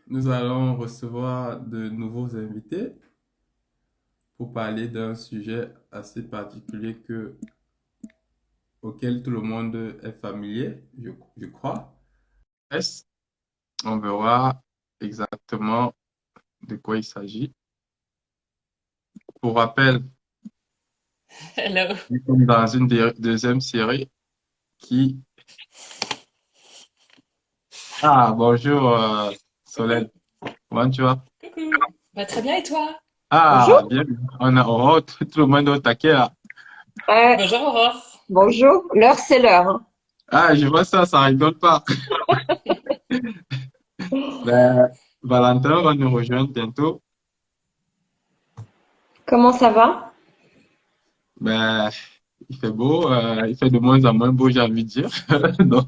Nous allons recevoir de nouveaux invités pour parler d'un sujet assez particulier auquel tout le monde est familier, je crois. Est-ce- On verra exactement de quoi il s'agit. Pour rappel, Hello. nous sommes dans une deuxième série qui... Ah, bonjour Solène, comment tu vas? Coucou. Très bien et toi? Bonjour. Ah, bien, tout le monde est au taquet là. Euh, Bonjour Aurore. bonjour. L'heure, c'est l'heure, hein. Ah, je vois ça, ça rigole pas. Ben, Valentin va nous rejoindre bientôt. Comment ça va? Ben, il fait beau, il fait de moins en moins beau, j'ai envie de dire. Donc,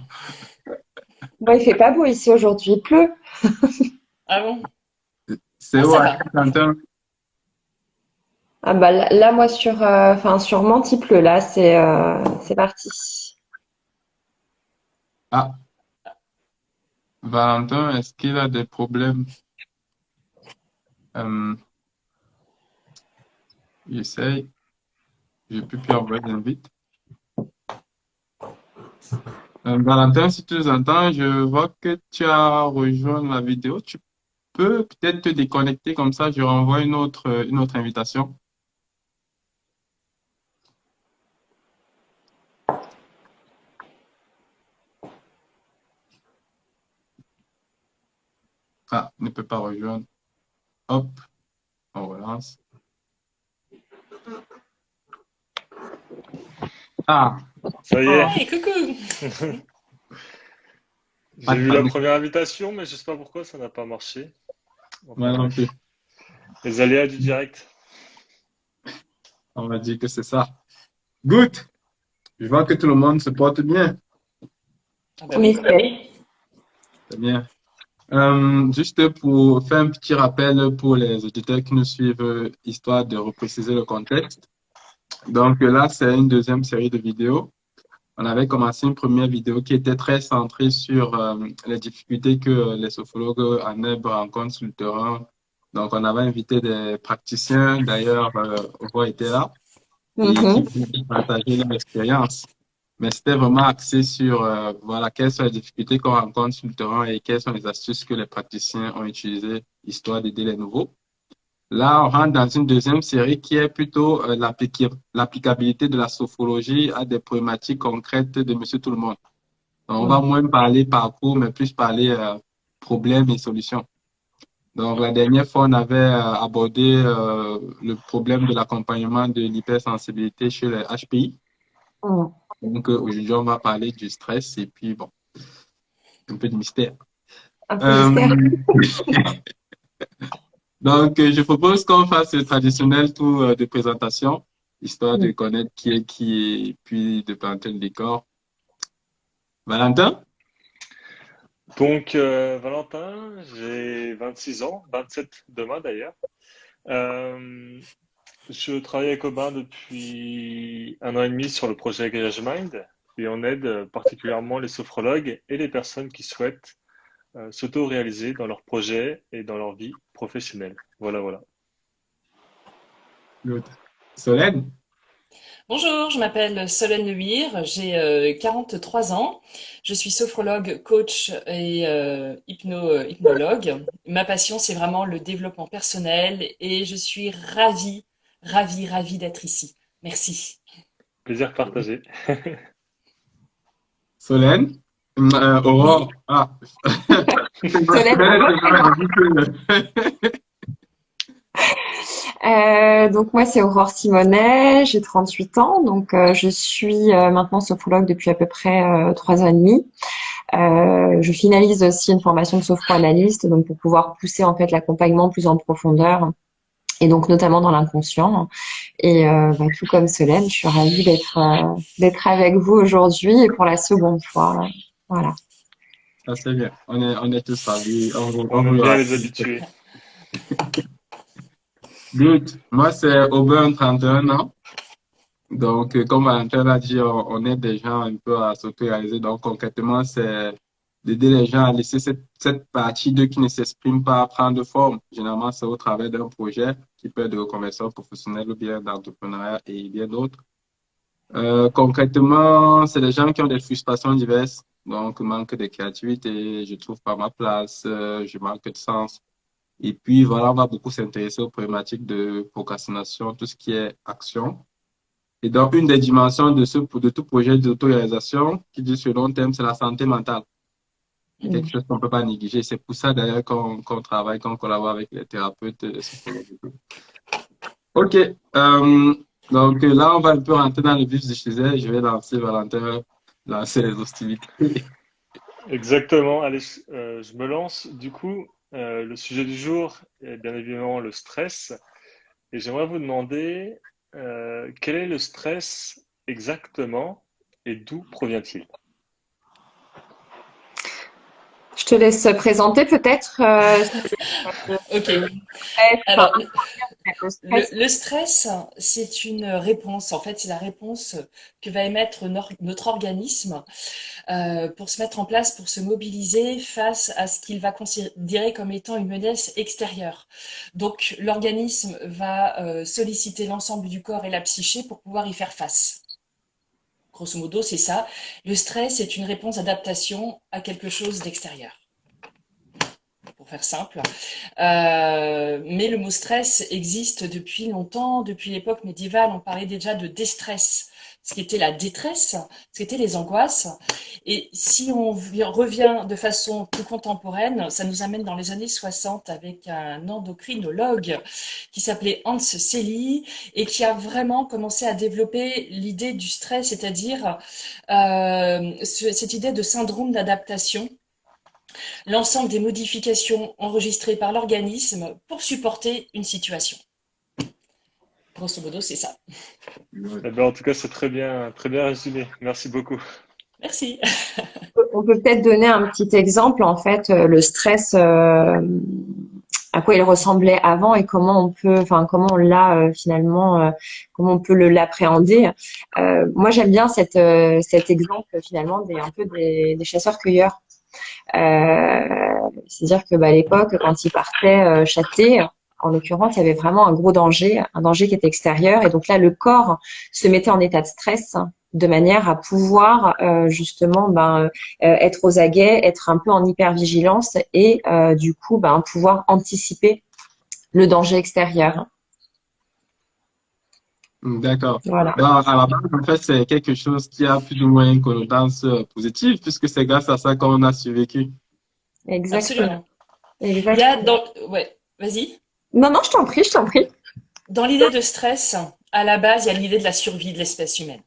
Bon, il fait pas beau ici aujourd'hui, il pleut. Ah bon? c'est Ah où ça à va. Valentin? Ah bah là, moi sur Mantes, il pleut. Là, c'est parti. Ah, Valentin, est-ce qu'il a des problèmes? Euh, J'essaye, j'ai plus pu envoyer l'invite. Valentin, si tu nous entends, je vois que tu as rejoint la vidéo. Tu peux peut-être te déconnecter comme ça, je renvoie une autre invitation. Ah, il ne peut pas rejoindre. Hop, on relance. Ah, Ça y est, Oh. Hey, coucou. pas j'ai de vu la panique, première invitation, mais je sais pas pourquoi ça n'a pas marché. moi Enfin non plus. bref, les aléas du direct. On va dire que c'est ça. Good. Je vois que tout le monde se porte bien. Ah bah On oui. essaie. C'est bien. Juste pour faire un petit rappel pour les auditeurs qui nous suivent, histoire de repréciser le contexte. Donc là, c'est une deuxième série de vidéos. On avait commencé une première vidéo qui était très centrée sur les difficultés que les sophrologues en herbe rencontrent sur le terrain. Donc, on avait invité des praticiens, d'ailleurs, Aurore était là, et qui Mhm. pouvaient partager leur expérience. Mais c'était vraiment axé sur voilà, quelles sont les difficultés qu'on rencontre sur le terrain et quelles sont les astuces que les praticiens ont utilisées histoire d'aider les nouveaux. Là, on rentre dans une deuxième série qui est plutôt l'applicabilité de la sophrologie à des problématiques concrètes de Monsieur Tout-le-Monde. Donc, on va Mhm. moins parler parcours, mais plus parler problèmes et solutions. Donc, la dernière fois, on avait abordé le problème de l'accompagnement de l'hypersensibilité chez les HPI. Mhm. Donc, aujourd'hui, on va parler du stress et puis, bon, un peu de mystère. Un peu Euh, mystère. donc, je propose qu'on fasse le traditionnel tour de présentation, histoire de connaître qui est qui et puis de planter le décor. Valentin? Valentin, j'ai 26 ans, 27 demain d'ailleurs. Euh, je travaille avec Aubin depuis 1 an et demi sur le projet Garage Mind et on aide particulièrement les sophrologues et les personnes qui souhaitent s'auto-réaliser dans leurs projets et dans leur vie professionnelle. Voilà, voilà. L'autre. Solène? Bonjour, je m'appelle Solène Lehuir, j'ai 43 ans. Je suis sophrologue, coach et hypnologue. Ma passion, c'est vraiment le développement personnel et je suis ravie d'être ici. Merci. Plaisir partagé. Solène? Oui. Aurore? Ah. Solène. Donc moi c'est Aurore Simonet, j'ai 38 ans, donc je suis maintenant sophrologue depuis à peu près 3 ans et demi. Je finalise aussi une formation de sophroanalyste, donc pour pouvoir pousser en fait l'accompagnement plus en profondeur et donc notamment dans l'inconscient. Et tout comme Solène, je suis ravie d'être avec vous aujourd'hui et pour la seconde fois. Voilà. Ça, c'est bien. On est tous ravis. On On vous aime le bien les rappelle. habitués. Good. Moi, c'est Aubin, 31 ans. Donc, comme Valentin l'a dit, on aide des gens un peu à s'auto-réaliser. Donc, concrètement, c'est d'aider les gens à laisser cette partie d'eux qui ne s'exprime pas prendre forme. Généralement, c'est au travers d'un projet qui peut être de reconversion professionnelle ou bien d'entrepreneuriat et bien d'autres. Concrètement, c'est des gens qui ont des frustrations diverses, donc manque de créativité, je trouve pas ma place, je manque de sens. Et puis voilà, on va beaucoup s'intéresser aux problématiques de procrastination, tout ce qui est action. Et donc, une des dimensions de tout projet d'auto-réalisation qui dit sur le long terme, c'est la santé mentale. C'est quelque chose qu'on ne peut pas négliger. C'est pour ça d'ailleurs qu'on travaille, qu'on collabore avec les thérapeutes. OK. Donc là, on va un peu rentrer dans le vif du sujet. Je vais lancer Valentin, lancer les hostilités. Exactement. Allez, je me lance. Du coup, le sujet du jour est bien évidemment le stress. Et j'aimerais vous demander quel est le stress exactement et d'où provient-il? Je te laisse présenter peut-être Ok. le stress, Alors, le stress. le stress, c'est une réponse. En fait, c'est la réponse que va émettre notre organisme pour se mettre en place, pour se mobiliser face à ce qu'il va considérer comme étant une menace extérieure. Donc, l'organisme va solliciter l'ensemble du corps et la psyché pour pouvoir y faire face. Grosso modo, c'est ça. Le stress est une réponse d'adaptation à quelque chose d'extérieur, pour faire simple. Mais le mot stress existe depuis longtemps, depuis l'époque médiévale, on parlait déjà de déstress, ce qui était la détresse, ce qui était les angoisses. Et si on revient de façon plus contemporaine, ça nous amène dans les années 60 avec un endocrinologue qui s'appelait Hans Selye et qui a vraiment commencé à développer l'idée du stress, c'est-à-dire cette idée de syndrome d'adaptation, l'ensemble des modifications enregistrées par l'organisme pour supporter une situation. Grosso modo, c'est ça. Eh ben, en tout cas, c'est très bien résumé. Merci beaucoup. Merci. On peut peut-être donner un petit exemple, en fait, le stress, à quoi il ressemblait avant et comment on peut, enfin, comment on l'a finalement, comment on peut l'appréhender. Moi, j'aime bien cet exemple finalement un peu des chasseurs-cueilleurs. C'est-à-dire que à l'époque, quand ils partaient chasser, en l'occurrence, il y avait vraiment un danger qui était extérieur. Et donc là, le corps se mettait en état de stress de manière à pouvoir justement être aux aguets, être un peu en hypervigilance et du coup pouvoir anticiper le danger extérieur. D'accord. Voilà. Donc, à la base, en fait, c'est quelque chose qui a plus ou moins une connotation positive, puisque c'est grâce à ça qu'on a survécu. Exactement. Absolument. Il y a dans... Ouais, vas-y. Non, non, je t'en prie, je t'en prie. Dans l'idée de stress, à la base, il y a l'idée de la survie de l'espèce humaine.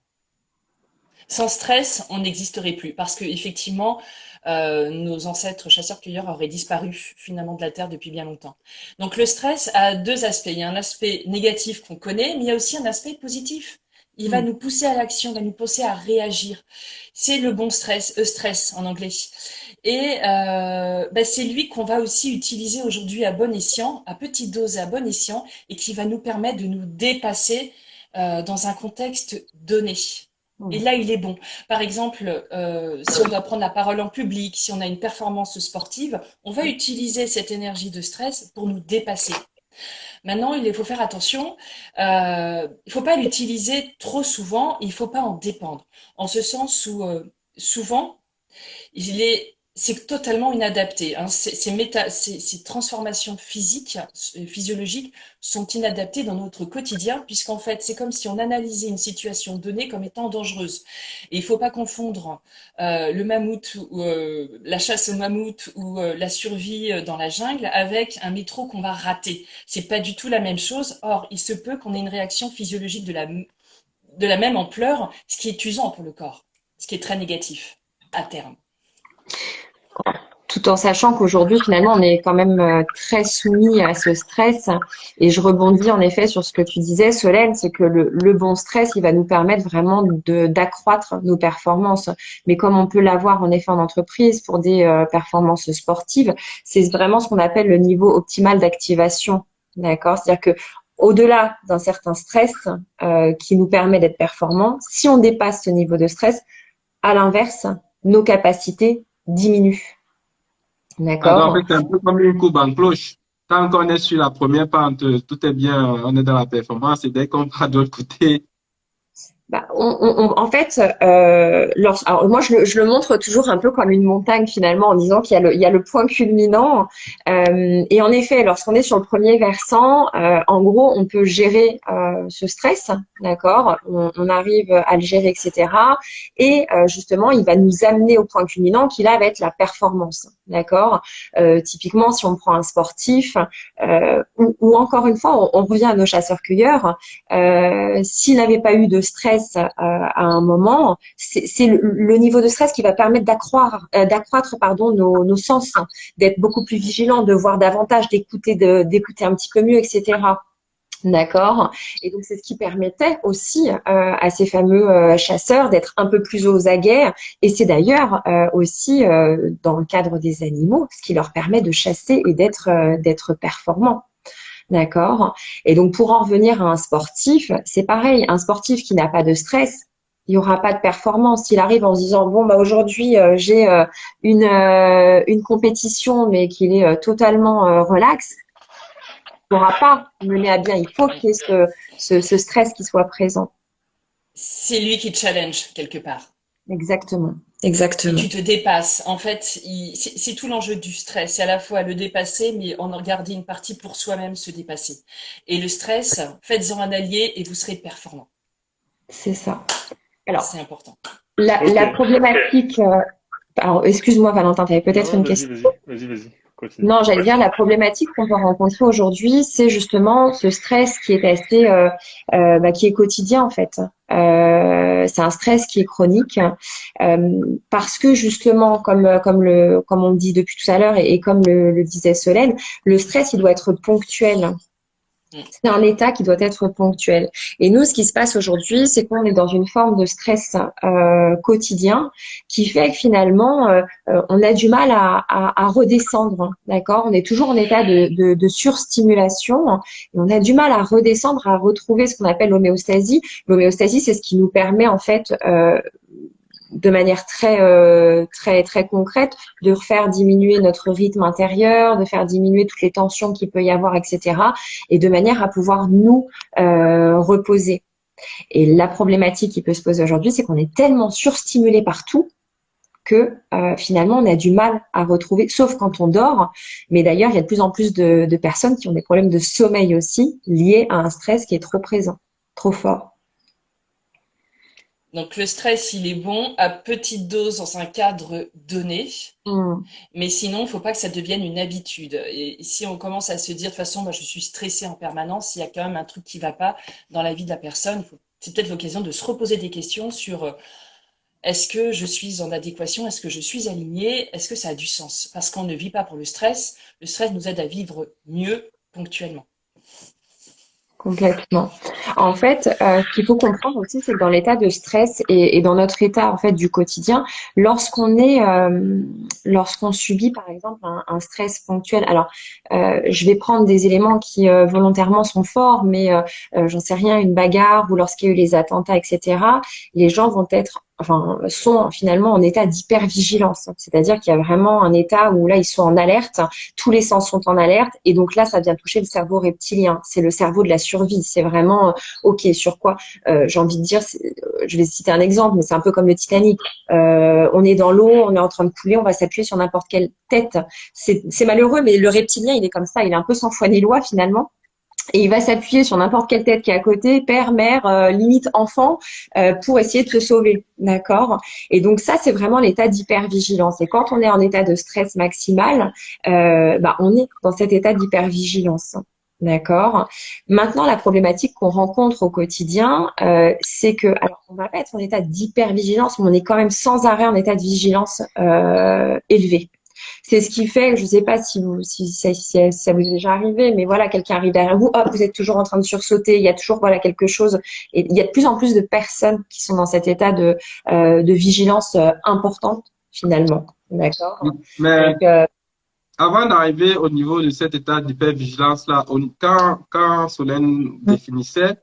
Sans stress, on n'existerait plus parce que effectivement, nos ancêtres chasseurs-cueilleurs auraient disparu finalement de la Terre depuis bien longtemps. Donc le stress a deux aspects. Il y a un aspect négatif qu'on connaît, mais il y a aussi un aspect positif. Il va nous pousser à l'action, va nous pousser à réagir. C'est le bon stress, stress en anglais. Et c'est lui qu'on va aussi utiliser aujourd'hui à bon escient, à petite dose et à bon escient, et qui va nous permettre de nous dépasser dans un contexte donné. Et là, il est bon. Par exemple, si on doit prendre la parole en public, si on a une performance sportive, on va utiliser cette énergie de stress pour nous dépasser. Maintenant, il faut faire attention. Il ne faut pas l'utiliser trop souvent. Il ne faut pas en dépendre. En ce sens où souvent, c'est totalement inadapté. Hein. Ces transformations physiques, physiologiques sont inadaptées dans notre quotidien, puisqu'en fait, c'est comme si on analysait une situation donnée comme étant dangereuse. Et il ne faut pas confondre le mammouth, ou la chasse au mammouth ou la survie dans la jungle avec un métro qu'on va rater. C'est pas du tout la même chose. Or, il se peut qu'on ait une réaction physiologique de la même ampleur, ce qui est usant pour le corps, ce qui est très négatif à terme. Tout en sachant qu'aujourd'hui, finalement, on est quand même très soumis à ce stress. Et je rebondis en effet sur ce que tu disais, Solène, c'est que le bon stress, il va nous permettre vraiment d'accroître nos performances. Mais comme on peut l'avoir en effet en entreprise pour des performances sportives, c'est vraiment ce qu'on appelle le niveau optimal d'activation. D'accord? C'est-à-dire que au-delà d'un certain stress qui nous permet d'être performants, si on dépasse ce niveau de stress, à l'inverse, nos capacités diminue. Ah, donc, en D'accord? fait, c'est un peu comme une courbe en cloche. Tant qu'on est sur la première pente, tout est bien, on est dans la performance. Et dès qu'on va de l'autre côté, Bah, en fait, alors moi je le montre toujours un peu comme une montagne finalement en disant il y a le point culminant. Et en effet, lorsqu'on est sur le premier versant, en gros, on peut gérer ce stress, d'accord? On arrive à le gérer, etc. Et justement, il va nous amener au point culminant qui là va être la performance, d'accord? Typiquement, si on prend un sportif, ou encore une fois, on revient à nos chasseurs-cueilleurs. S'il n'avait pas eu de stress à un moment, c'est le niveau de stress qui va permettre d'accroître pardon nos sens, hein, d'être beaucoup plus vigilant, de voir davantage, d'écouter un petit peu mieux, etc. D'accord. Et donc c'est ce qui permettait aussi à ces fameux chasseurs d'être un peu plus aux aguets. Et c'est d'ailleurs aussi dans le cadre des animaux ce qui leur permet de chasser et d'être performants. D'accord. Et donc, pour en revenir à un sportif, c'est pareil. Un sportif qui n'a pas de stress, il n'y aura pas de performance. S'il arrive en se disant, bon, bah, aujourd'hui, j'ai une compétition, mais qu'il est totalement relax, il ne pourra pas mener à bien. Il faut qu'il y ait ce stress qui soit présent. C'est lui qui challenge quelque part. Exactement. Et Exactement. tu te dépasses. En fait, c'est tout l'enjeu du stress. C'est à la fois le dépasser, mais en garder une partie pour soi-même se dépasser. Et le stress, faites-en un allié et vous serez performant. C'est ça. Alors, C'est important. la Ok. problématique, alors, excuse-moi, Valentin, tu avais Non, peut-être non, une vas-y, question. vas-y, vas-y, vas-y. Continue. Non, j'allais dire la problématique qu'on peut rencontrer aujourd'hui, c'est justement ce stress qui est assez, qui est quotidien en fait. C'est un stress qui est chronique parce que justement, comme on le dit depuis tout à l'heure et comme le disait Solène, le stress il doit être ponctuel. Mm. C'est un état qui doit être ponctuel. Et nous, ce qui se passe aujourd'hui, c'est qu'on est dans une forme de stress quotidien qui fait que finalement, on a du mal à redescendre. D'accord? On est toujours en état de surstimulation et on a du mal à redescendre, à retrouver ce qu'on appelle l'homéostasie. L'homéostasie, c'est ce qui nous permet en fait de manière très concrète, de faire diminuer notre rythme intérieur, de faire diminuer toutes les tensions qu'il peut y avoir, etc. Et de manière à pouvoir nous reposer. Et la problématique qui peut se poser aujourd'hui, c'est qu'on est tellement surstimulé partout que finalement on a du mal à retrouver, sauf quand on dort. Mais d'ailleurs, il y a de plus en plus de personnes qui ont des problèmes de sommeil aussi liés à un stress qui est trop présent, trop fort. Donc le stress, il est bon à petite dose dans un cadre donné, Mmh, mais sinon, il ne faut pas que ça devienne une habitude. Et si on commence à se dire de toute façon, moi, je suis stressé en permanence, il y a quand même un truc qui ne va pas dans la vie de la personne. C'est peut-être l'occasion de se reposer des questions sur est-ce que je suis en adéquation, est-ce que je suis aligné, est-ce que ça a du sens? Parce qu'on ne vit pas pour le stress. Le stress nous aide à vivre mieux ponctuellement. complètement. En fait, ce qu'il faut comprendre aussi, c'est que dans l'état de stress et dans notre état en fait du quotidien, lorsqu'on subit par exemple un stress ponctuel. Alors, je vais prendre des éléments qui volontairement sont forts, mais j'en sais rien, une bagarre ou lorsqu'il y a eu les attentats, etc. Les gens sont finalement en état d'hypervigilance. C'est-à-dire qu'il y a vraiment un état où là ils sont en alerte, tous les sens sont en alerte, et donc là ça vient toucher le cerveau reptilien. C'est le cerveau de la survie. C'est vraiment ok, sur quoi j'ai envie de dire, je vais citer un exemple, mais c'est un peu comme le Titanic. On est dans l'eau, on est en train de couler, on va s'appuyer sur n'importe quelle tête. C'est malheureux, mais le reptilien, il est comme ça, il est un peu sans foi ni loi finalement. Et il va s'appuyer sur n'importe quelle tête qui est à côté, père, mère, limite enfant, pour essayer de se sauver. D'accord? Et donc ça, c'est vraiment l'état d'hypervigilance. Et quand on est en état de stress maximal, on est dans cet état d'hypervigilance. D'accord. Maintenant, la problématique qu'on rencontre au quotidien, c'est que, alors, on va pas être en état d'hypervigilance, mais on est quand même sans arrêt en état de vigilance élevé. C'est ce qui fait, je ne sais pas si ça vous est déjà arrivé, mais voilà, quelqu'un arrive derrière vous, hop, vous êtes toujours en train de sursauter, il y a toujours voilà quelque chose, et il y a de plus en plus de personnes qui sont dans cet état de vigilance importante finalement, d'accord. mais Donc, avant d'arriver au niveau de cet état d'hypervigilance-là, quand Solène définissait,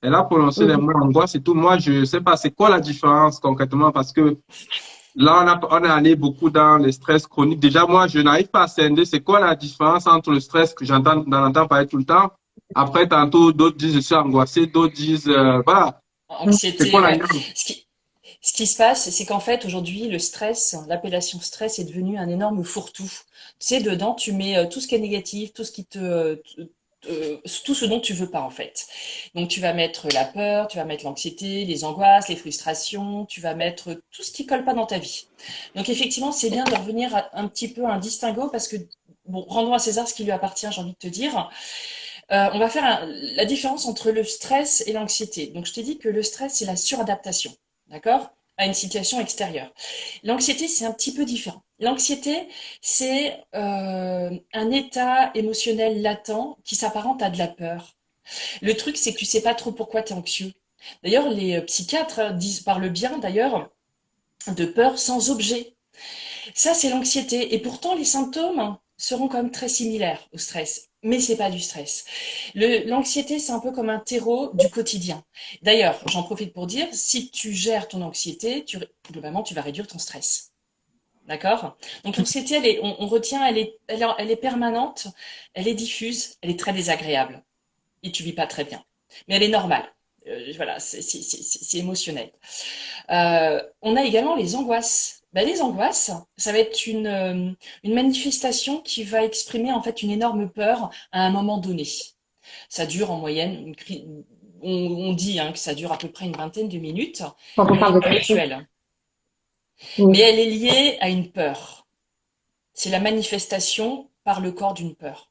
elle a prononcé les mhm, mots angoisse et tout. Moi, je ne sais pas, c'est quoi la différence concrètement? Parce que là, on est allé beaucoup dans les stress chroniques. Déjà, moi, je n'arrive pas à scinder. C'est quoi la différence entre le stress que on entend parler tout le temps? Après, tantôt, d'autres disent je suis angoissé, d'autres disent, voilà, c'est Anxiété, quoi la ouais. nuance? Ce qui, ce qui se passe, c'est qu'en fait, aujourd'hui, le stress, l'appellation stress est devenu un énorme fourre-tout. Tu sais, dedans, tu mets tout ce qui est négatif, tout ce qui tout ce dont tu veux pas, en fait. Donc, tu vas mettre la peur, tu vas mettre l'anxiété, les angoisses, les frustrations, tu vas mettre tout ce qui colle pas dans ta vie. Donc, effectivement, c'est bien de revenir à un petit peu à un distinguo parce que, bon, rendons à César ce qui lui appartient, j'ai envie de te dire. On va faire la différence entre le stress et l'anxiété. Donc, je t'ai dit que le stress, c'est la suradaptation, d'accord, à une situation extérieure. L'anxiété, c'est un petit peu différent. L'anxiété, c'est un état émotionnel latent qui s'apparente à de la peur. Le truc, c'est que tu sais pas trop pourquoi tu es anxieux. D'ailleurs, les psychiatres parlent bien, d'ailleurs, de peur sans objet. Ça, c'est l'anxiété. Et pourtant, les symptômes seront quand même très similaires au stress. Mais c'est pas du stress. L'anxiété, c'est un peu comme un terreau du quotidien. D'ailleurs, j'en profite pour dire, si tu gères ton anxiété, globalement, tu vas réduire ton stress. D'accord? Donc l'anxiété, on retient, elle est permanente, elle est diffuse, elle est très désagréable. Et tu vis pas très bien. Mais elle est normale. Voilà, c'est émotionnel. On a également les angoisses. Ben, les angoisses, ça va être une manifestation qui va exprimer en fait une énorme peur à un moment donné. Ça dure en moyenne, on dit que ça dure à peu près une vingtaine de minutes, Quand on mais elle parle est de pression. ponctuelle. Mais Oui. elle est liée à une peur. C'est la manifestation par le corps d'une peur.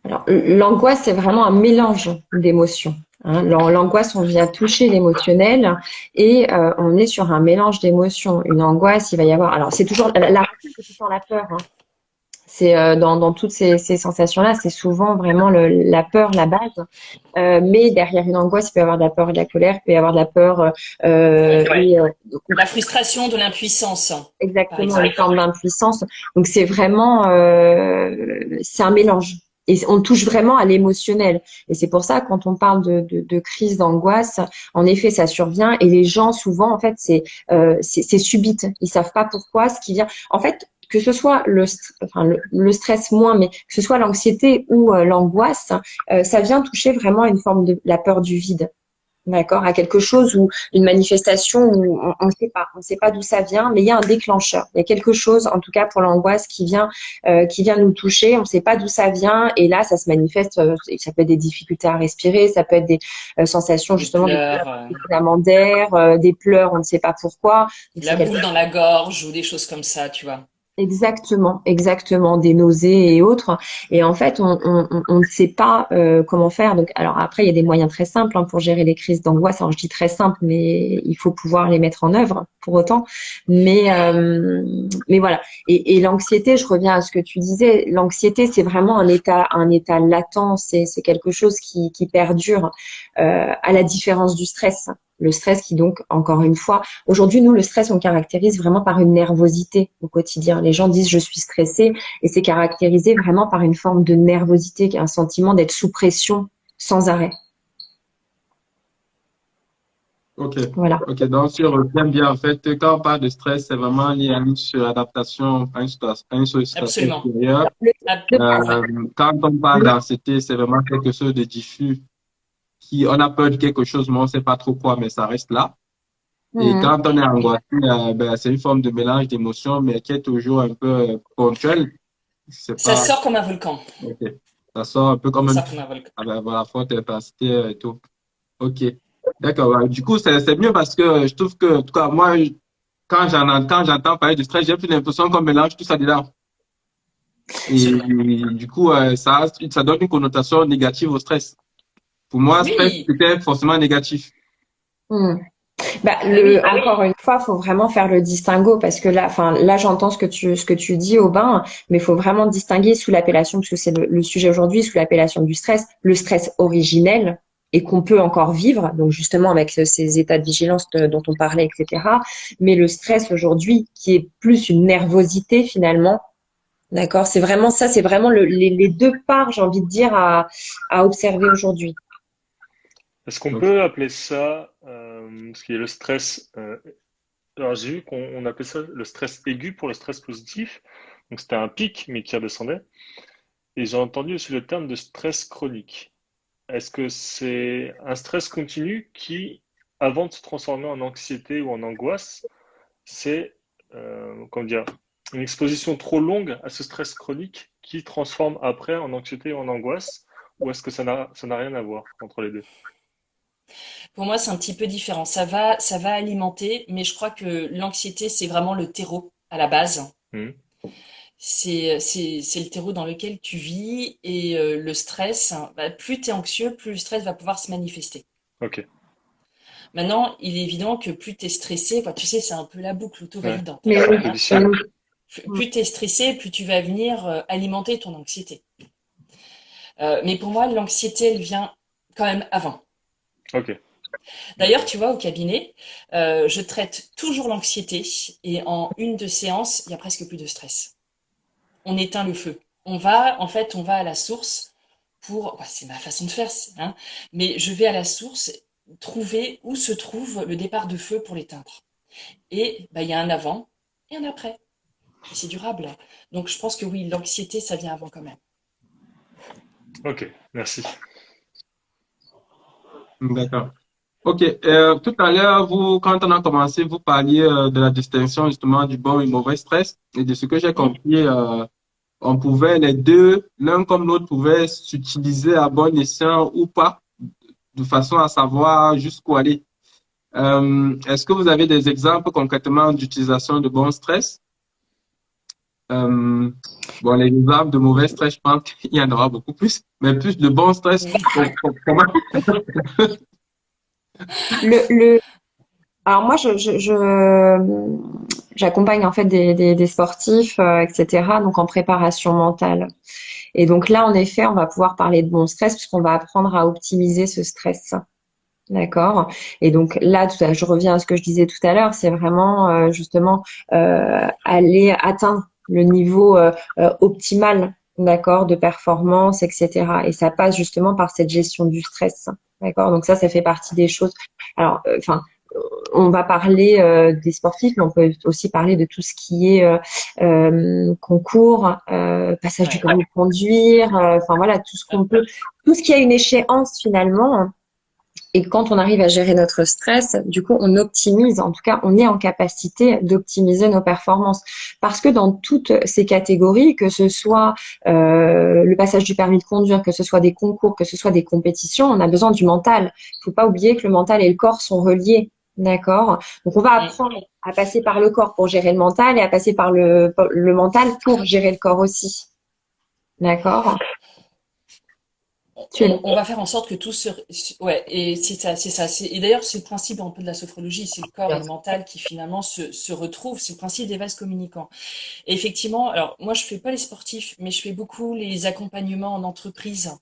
Alors, l'angoisse, c'est vraiment un mélange d'émotions. Hein. L'angoisse, on vient toucher l'émotionnel et on est sur un mélange d'émotions. Une angoisse, il va y avoir. Alors, c'est toujours la racine, c'est toujours la peur. Hein. C'est dans toutes ces sensations-là, c'est souvent vraiment la peur, la base. Mais derrière une angoisse, il peut y avoir de la peur et de la colère, il peut y avoir de la peur Ouais. et La frustration de l'impuissance, par exactement une exemple. forme d'impuissance. Donc c'est vraiment c'est un mélange. Et on touche vraiment à l'émotionnel. Et c'est pour ça, quand on parle de crise d'angoisse, en effet, ça survient. Et les gens, souvent, en fait, c'est subite. Ils savent pas pourquoi, ce qui vient. En fait, que ce soit le stress moins, mais que ce soit l'anxiété ou l'angoisse, ça vient toucher vraiment une forme de la peur du vide. D'accord, à quelque chose ou une manifestation où on sait pas d'où ça vient, mais il y a un déclencheur. Il y a quelque chose, en tout cas pour l'angoisse, qui vient nous toucher. On ne sait pas d'où ça vient, et là, ça se manifeste. Ça peut être des difficultés à respirer, ça peut être des sensations Des justement pleurs, d'écoulement d'air, des pleurs, on ne sait pas pourquoi. Donc la c'est quelque boule dans la gorge ou des choses comme ça, tu vois. Exactement, exactement, des nausées et autres. Et en fait, on ne sait pas comment faire. Donc, alors après, il y a des moyens très simples pour gérer les crises d'angoisse. Alors, je dis très simple, mais il faut pouvoir les mettre en œuvre pour autant. Mais voilà. Et l'anxiété, je reviens à ce que tu disais. L'anxiété, c'est vraiment un état latent. C'est quelque chose qui perdure à la différence du stress. Le stress qui donc, encore une fois, aujourd'hui, nous, le stress, on le caractérise vraiment par une nervosité au quotidien. Les gens disent je suis stressé et c'est caractérisé vraiment par une forme de nervosité, un sentiment d'être sous pression sans arrêt. Ok. Voilà. Ok. Donc, si on retient bien, en fait, quand on parle de stress, c'est vraiment lié à une suradaptation, à une sollicitation Absolument. extérieure. Ouais. Quand on parle Le- d'anxiété, c'est vraiment quelque chose de diffus on a peur de quelque chose, mais on ne sait pas trop quoi, mais ça reste là. Et Mhm. quand on est angoissé, ben, c'est une forme de mélange d'émotions, mais qui est toujours un peu ponctuelle. C'est Ça pas, sort comme un volcan. ok. Ça sort un peu comme Ça un, sort comme un volcan. voilà, forte intensité et tout. Ok. D'accord. Ouais. Du coup, c'est mieux parce que je trouve que, en tout cas, moi, quand j'entends parler de stress, j'ai plus l'impression qu'on mélange tout ça dedans. Et Absolument. du coup, ça donne une connotation négative au stress. Pour moi, stress, Oui, c'était forcément négatif. Mhm. Bah, bah oui. encore une fois, faut vraiment faire le distinguo parce que là, enfin, là, j'entends ce que tu dis, Aubin, mais il faut vraiment distinguer sous l'appellation, parce que c'est le sujet aujourd'hui, sous l'appellation du stress, le stress originel et qu'on peut encore vivre, donc justement avec ces états de vigilance dont on parlait, etc. Mais le stress aujourd'hui, qui est plus une nervosité finalement, d'accord, c'est vraiment ça, c'est vraiment les deux parts, j'ai envie de dire, à observer aujourd'hui. Est-ce qu'on Donc, peut appeler ça, ce qui est le stress alors j'ai vu qu'on appelait ça le stress aigu pour le stress positif. Donc c'était un pic, mais qui redescendait. Et j'ai entendu aussi le terme de stress chronique. Est-ce que c'est un stress continu qui, avant de se transformer en anxiété ou en angoisse, c'est, comment dire, une exposition trop longue à ce stress chronique qui transforme après en anxiété ou en angoisse? Ou est-ce que ça n'a rien à voir entre les deux? Pour moi, c'est un petit peu différent. Ça va alimenter, mais je crois que l'anxiété, c'est vraiment le terreau à la base. Hmm. C'est le terreau dans lequel tu vis et le stress, bah, plus tu es anxieux, plus le stress va pouvoir se manifester. Ok. Maintenant, il est évident que plus tu es stressé, bah, tu sais, c'est un peu la boucle Ouais. auto-validante, hein, Mais quand oui, même, Cercle hein. mais vicieux. oui. Plus tu es stressé, plus tu vas venir alimenter ton anxiété. Mais pour moi, l'anxiété, elle vient quand même avant. Ok. D'ailleurs, D'accord. tu vois, au cabinet, je traite toujours l'anxiété et en une de séance, il y a presque plus de stress. On éteint le feu. En fait, on va à la source pour, bah, c'est ma façon de faire, hein, mais je vais à la source trouver où se trouve le départ de feu pour l'éteindre. Et bah, il y a un avant et un après. Et c'est durable. Donc je pense que oui, l'anxiété, ça vient avant quand même. Ok. Merci. D'accord. Ok. Tout à l'heure, quand on a commencé, vous parliez de la distinction justement du bon et mauvais stress. Et de ce que j'ai Hmm. compris, on pouvait les deux, l'un comme l'autre, pouvait s'utiliser à bon escient ou pas, de façon à savoir jusqu'où aller. Est-ce que vous avez des exemples concrètement d'utilisation de bon stress? Euh, bon, les exemples de mauvais stress, je pense qu'il y en aura beaucoup plus, mais plus de bon stress. Comment? Le, alors moi, j'accompagne en fait des sportifs, etc. Donc en préparation mentale. Et donc là, en effet, on va pouvoir parler de bon stress puisqu'on va apprendre à optimiser ce stress. D'accord. Et donc là, je reviens à ce que je disais tout à l'heure, c'est vraiment justement aller atteindre le niveau optimal, d'accord, de performance, etc. Et ça passe justement par cette gestion du stress, d'accord. Donc ça fait partie des choses. Alors, enfin, on va parler des sportifs, mais on peut aussi parler de tout ce qui est concours, passage du Ouais. permis de conduire, enfin voilà, tout ce qu'on peut, tout ce qui a une échéance finalement. Et quand on arrive à gérer notre stress, du coup, on optimise, en tout cas, on est en capacité d'optimiser nos performances. Parce que dans toutes ces catégories, que ce soit le passage du permis de conduire, que ce soit des concours, que ce soit des compétitions, on a besoin du mental. Il faut pas oublier que le mental et le corps sont reliés. D'accord? Donc, on va Hmm. apprendre à passer par le corps pour gérer le mental et à passer par le mental pour gérer le corps aussi. D'accord? Tu es On va faire en sorte que tout ouais, et c'est ça, c'est ça. Et d'ailleurs, c'est le principe un peu de la sophrologie, c'est le corps et le mental qui finalement se retrouvent. C'est le principe des vases communicants. Et effectivement, alors moi, je fais pas les sportifs, mais je fais beaucoup les accompagnements en entreprise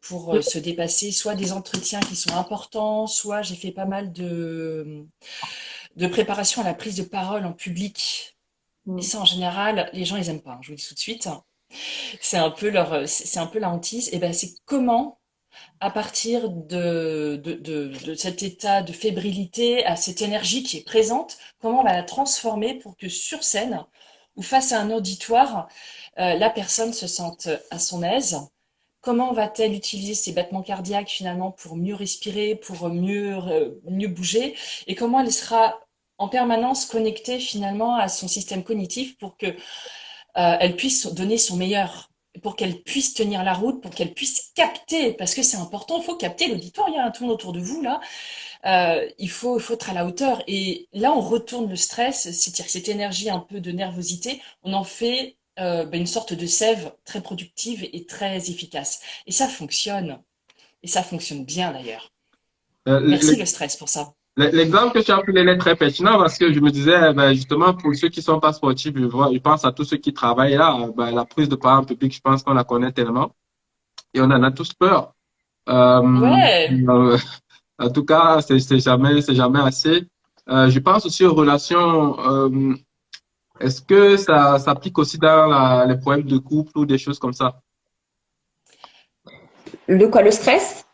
pour se dépasser, soit des entretiens qui sont importants, soit j'ai fait pas mal de préparation à la prise de parole en public. Et ça, en général, les gens, ils aiment pas, hein, je vous le dis tout de suite. C'est un peu la hantise. Et ben, c'est comment, à partir de cet état de fébrilité, à cette énergie qui est présente, comment on va la transformer pour que sur scène ou face à un auditoire, la personne se sente à son aise. Comment va-t-elle utiliser ses battements cardiaques finalement pour mieux respirer, pour mieux bouger, et comment elle sera en permanence connectée finalement à son système cognitif pour que elle puisse donner son meilleur, pour qu'elle puisse tenir la route, pour qu'elle puisse capter, parce que c'est important, il faut capter l'auditoire, il y a un tour autour de vous là, il faut être à la hauteur. Et là, on retourne le stress, c'est-à-dire que cette énergie un peu de nervosité, on en fait une sorte de sève très productive et très efficace. Et ça fonctionne. Et ça fonctionne bien d'ailleurs. Merci le stress pour ça. L'exemple que tu as pris il est très pertinent parce que je me disais, ben, justement, pour ceux qui sont pas sportifs, je pense à tous ceux qui travaillent là, ben, la prise de parole en public, je pense qu'on la connaît tellement et on en a tous peur. Ouais, Euh, en tout cas, c'est jamais assez. Je pense aussi aux relations. Est-ce que ça s'applique aussi dans les problèmes de couple ou des choses comme ça? le quoi, le stress?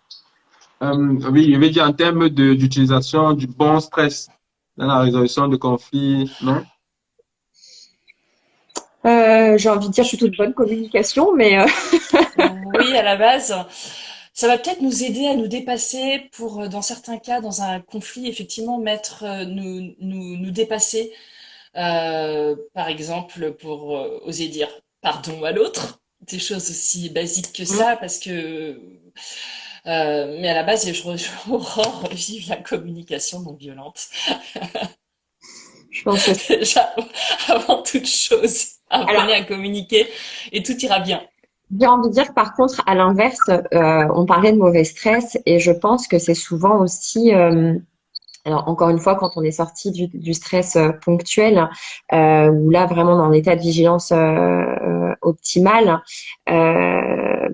Oui, je vais dire en termes d'utilisation du bon stress. dans la résolution de conflits, non? J'ai envie de dire plutôt de bonne communication, mais Oui, à la base, ça va peut-être nous aider à nous dépasser pour, dans certains cas, dans un conflit, effectivement, nous dépasser. Par exemple, pour oser dire pardon à l'autre, des choses aussi basiques que mm, ça, parce que. Mais à la base, Aurore vive la communication non violente. je pense que Déjà, avant toute chose, alors apprenez à communiquer et tout ira bien. j'ai envie de dire que par contre, à l'inverse, on parlait de mauvais stress et je pense que c'est souvent aussi alors, encore une fois, quand on est sorti du stress ponctuel, où là, vraiment dans un état de vigilance optimale, euh,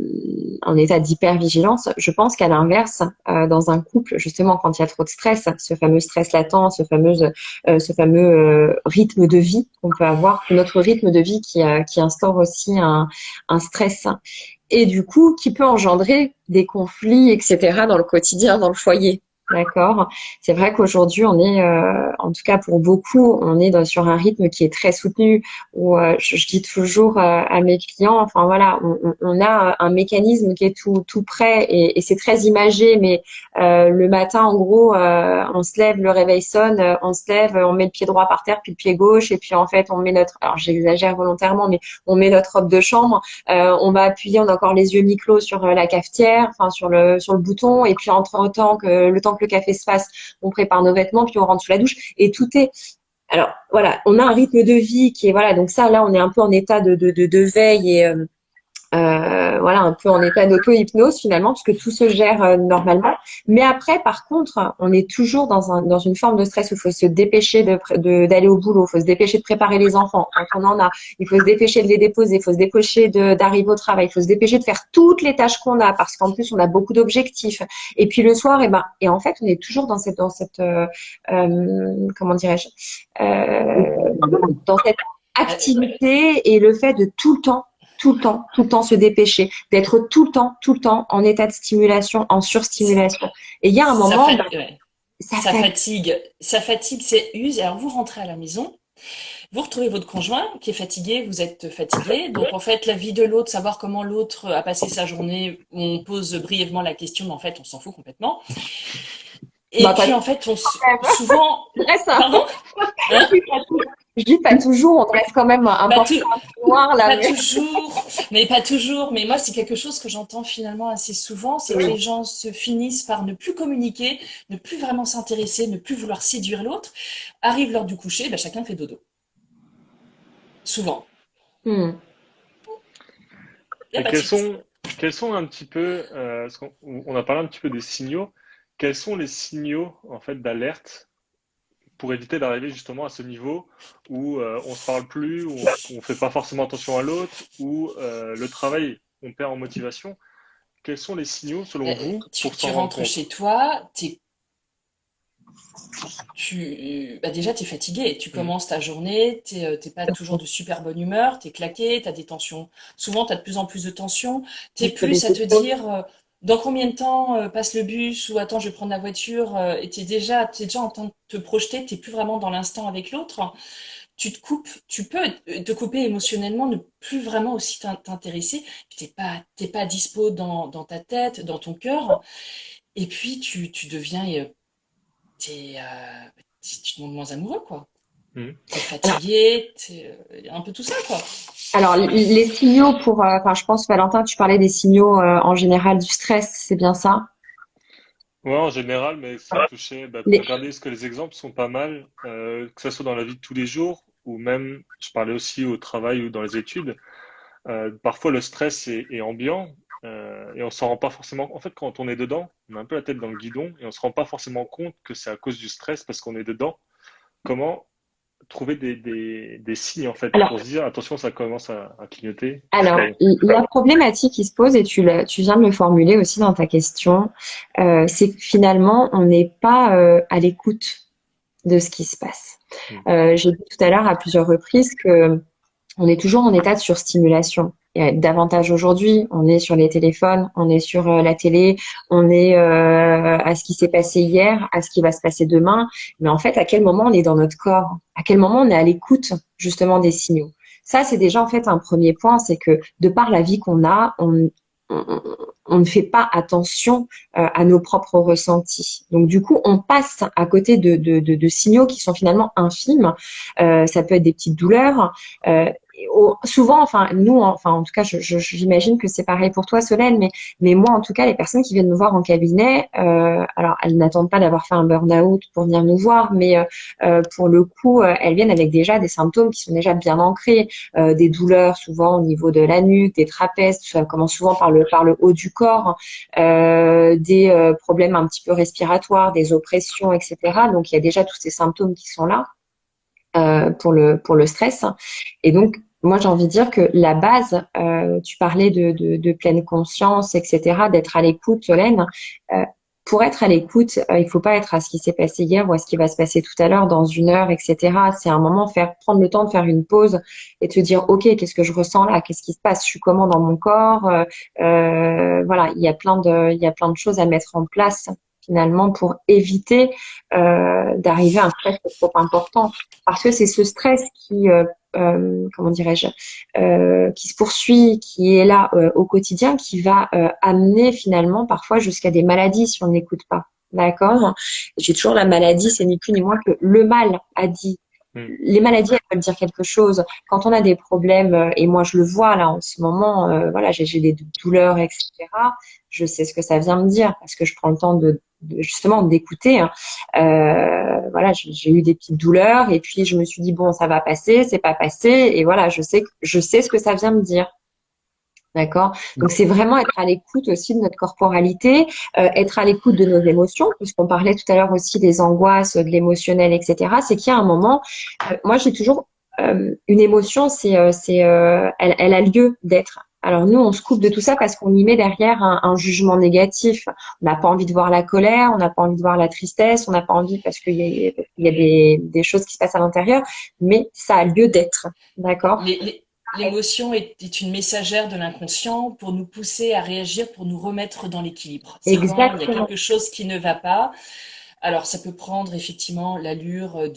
en état d'hypervigilance, je pense qu'à l'inverse, dans un couple, justement, quand il y a trop de stress, ce fameux stress latent, ce fameux rythme de vie qu'on peut avoir, notre rythme de vie qui instaure aussi un stress et du coup, qui peut engendrer des conflits, etc., dans le quotidien, dans le foyer. D'accord. C'est vrai qu'aujourd'hui, on est, en tout cas pour beaucoup, on est sur un rythme qui est très soutenu. Où je dis toujours à mes clients, enfin voilà, on a un mécanisme qui est tout prêt et c'est très imagé. Mais le matin, en gros, on se lève, le réveil sonne, on se lève, on met le pied droit par terre, puis le pied gauche, et puis en fait, on met notre, alors j'exagère volontairement, mais on met notre robe de chambre. On va appuyer, on a encore les yeux mi-clos sur la cafetière, enfin sur le bouton, et puis entre-temps que le temps que le café se fasse, on prépare nos vêtements, puis on rentre sous la douche, et tout est. Alors voilà, on a un rythme de vie qui est voilà, donc ça là, on est un peu en état de veille et voilà, un peu en état d'auto-hypnose finalement, puisque tout se gère normalement. Mais après, par contre, on est toujours dans une forme de stress où il faut se dépêcher d'aller au boulot, il faut se dépêcher de préparer les enfants quand on en a, il faut se dépêcher de les déposer, il faut se dépêcher d'arriver au travail, il faut se dépêcher de faire toutes les tâches qu'on a, parce qu'en plus on a beaucoup d'objectifs. Et puis le soir, et en fait, on est toujours comment dirais-je, euh, dans cette activité et le fait de tout le temps se dépêcher, d'être tout le temps en état de stimulation, en surstimulation. Et il y a un Ça, moment, ouais. ça fait. Ça fatigue, c'est use. Alors vous rentrez à la maison, vous retrouvez votre conjoint qui est fatigué, vous êtes fatigué. Donc en fait, la vie de l'autre, savoir comment l'autre a passé sa journée, on pose brièvement la question, mais en fait, on s'en fout complètement. Et Bah, pas puis quand en fait, même. souvent, Je dresse un- pardon? Hein? Je dis pas toujours, on dresse quand même un Pas portrait tout, un peu noir là, pas mais. toujours, mais pas toujours. Mais moi, c'est quelque chose que j'entends finalement assez souvent, c'est que les gens se finissent par ne plus communiquer, ne plus vraiment s'intéresser, ne plus vouloir séduire l'autre. Arrive l'heure du coucher, bah, chacun fait dodo. Souvent. Hmm. Il n'y a Et pas de suite. quels sont un petit peu, parce on a parlé un petit peu des signaux, quels sont les signaux en fait d'alerte pour éviter d'arriver justement à ce niveau où on se parle plus, où on fait pas forcément attention à l'autre, où le travail, on perd en motivation. Quels sont les signaux selon vous pour Tu s'en rendre rentres compte? chez toi, bah déjà, tu es fatigué. Tu Mm. commences ta journée, t'es pas toujours de super bonne humeur, tu es claqué, tu as des tensions. Souvent, tu as de plus en plus de tensions. Tu es plus à te dire dans combien de temps passe le bus ou attends, je vais prendre la voiture et t'es déjà en train de te projeter, tu plus vraiment dans l'instant avec l'autre. Tu te coupes, tu peux te couper émotionnellement, ne plus vraiment aussi t'intéresser. T'es pas dispo dans ta tête, dans ton cœur. Et puis, tu deviens t'es, tu te montres moins amoureux, quoi. Mm. T'es Alors, fatigué, un peu tout ça, quoi. alors, les signaux pour, enfin, je pense, Valentin, tu parlais des signaux en général du stress, c'est bien ça? Ouais, en général, mais ça me touchait. Bah, Les, regardez, est-ce que les exemples sont pas mal, que ce soit dans la vie de tous les jours, ou même, je parlais aussi au travail ou dans les études. Parfois, le stress est ambiant et on s'en rend pas forcément. En fait, quand on est dedans, on a un peu la tête dans le guidon et on se rend pas forcément compte que c'est à cause du stress parce qu'on est dedans. Comment trouver des signes en fait alors, pour se dire attention, ça commence à clignoter, c'est Alors, pas bon. la problématique qui se pose, et tu viens de le formuler aussi dans ta question, c'est que finalement, on n'est pas à l'écoute de ce qui se passe. Mm. J'ai dit tout à l'heure à plusieurs reprises que on est toujours en état de surstimulation. davantage aujourd'hui. On est sur les téléphones, on est sur la télé, on est à ce qui s'est passé hier, à ce qui va se passer demain. Mais en fait, à quel moment on est dans notre corps? À quel moment on est à l'écoute justement des signaux? Ça, c'est déjà en fait un premier point, c'est que de par la vie qu'on a, on, on ne fait pas attention à nos propres ressentis. Donc du coup, on passe à côté de signaux qui sont finalement infimes. Ça peut être des petites douleurs. Souvent, enfin nous, enfin en tout cas, j'imagine que c'est pareil pour toi, Solène, mais moi en tout cas, les personnes qui viennent nous voir en cabinet, alors elles n'attendent pas d'avoir fait un burn-out pour venir nous voir, mais pour le coup, elles viennent avec déjà des symptômes qui sont déjà bien ancrés, des douleurs souvent au niveau de la nuque, des trapèzes, ça commence souvent par le haut du corps, des problèmes un petit peu respiratoires, des oppressions, etc. Donc il y a déjà tous ces symptômes qui sont là pour le stress. Et donc moi, j'ai envie de dire que la base, tu parlais de pleine conscience, etc., d'être à l'écoute, Solène. Pour être à l'écoute, il faut pas être à ce qui s'est passé hier ou à ce qui va se passer tout à l'heure, dans une heure, etc. C'est un moment prendre le temps de faire une pause et de se dire, OK, qu'est-ce que je ressens là? Qu'est-ce qui se passe? Je suis comment dans mon corps? Voilà, il y a plein de choses à mettre en place finalement pour éviter d'arriver à un stress trop important. Parce que c'est ce stress qui comment dirais-je, qui se poursuit, qui est là au quotidien, qui va amener finalement parfois jusqu'à des maladies si on n'écoute pas. D'accord? J'ai toujours la maladie, c'est ni plus ni moins que le mal a dit. Les maladies, elles veulent dire quelque chose. Quand on a des problèmes, et moi je le vois là en ce moment, voilà, j'ai des douleurs, etc. Je sais ce que ça vient me dire parce que je prends le temps justement d'écouter. Hein. Voilà, j'ai eu des petites douleurs et puis je me suis dit bon, ça va passer, c'est pas passé et voilà, je sais ce que ça vient me dire. D'accord? Donc c'est vraiment être à l'écoute aussi de notre corporalité, être à l'écoute de nos émotions, puisqu'on parlait tout à l'heure aussi des angoisses, de l'émotionnel, etc. C'est qu'il y a un moment, moi j'ai toujours une émotion, elle a lieu d'être. Alors nous, on se coupe de tout ça parce qu'on y met derrière un jugement négatif. On n'a pas envie de voir la colère, on n'a pas envie de voir la tristesse, on n'a pas envie parce qu'il y a des choses qui se passent à l'intérieur, mais ça a lieu d'être. D'accord? L'émotion est une messagère de l'inconscient pour nous pousser à réagir, pour nous remettre dans l'équilibre. C'est quand il y a quelque chose qui ne va pas. Alors, ça peut prendre effectivement l'allure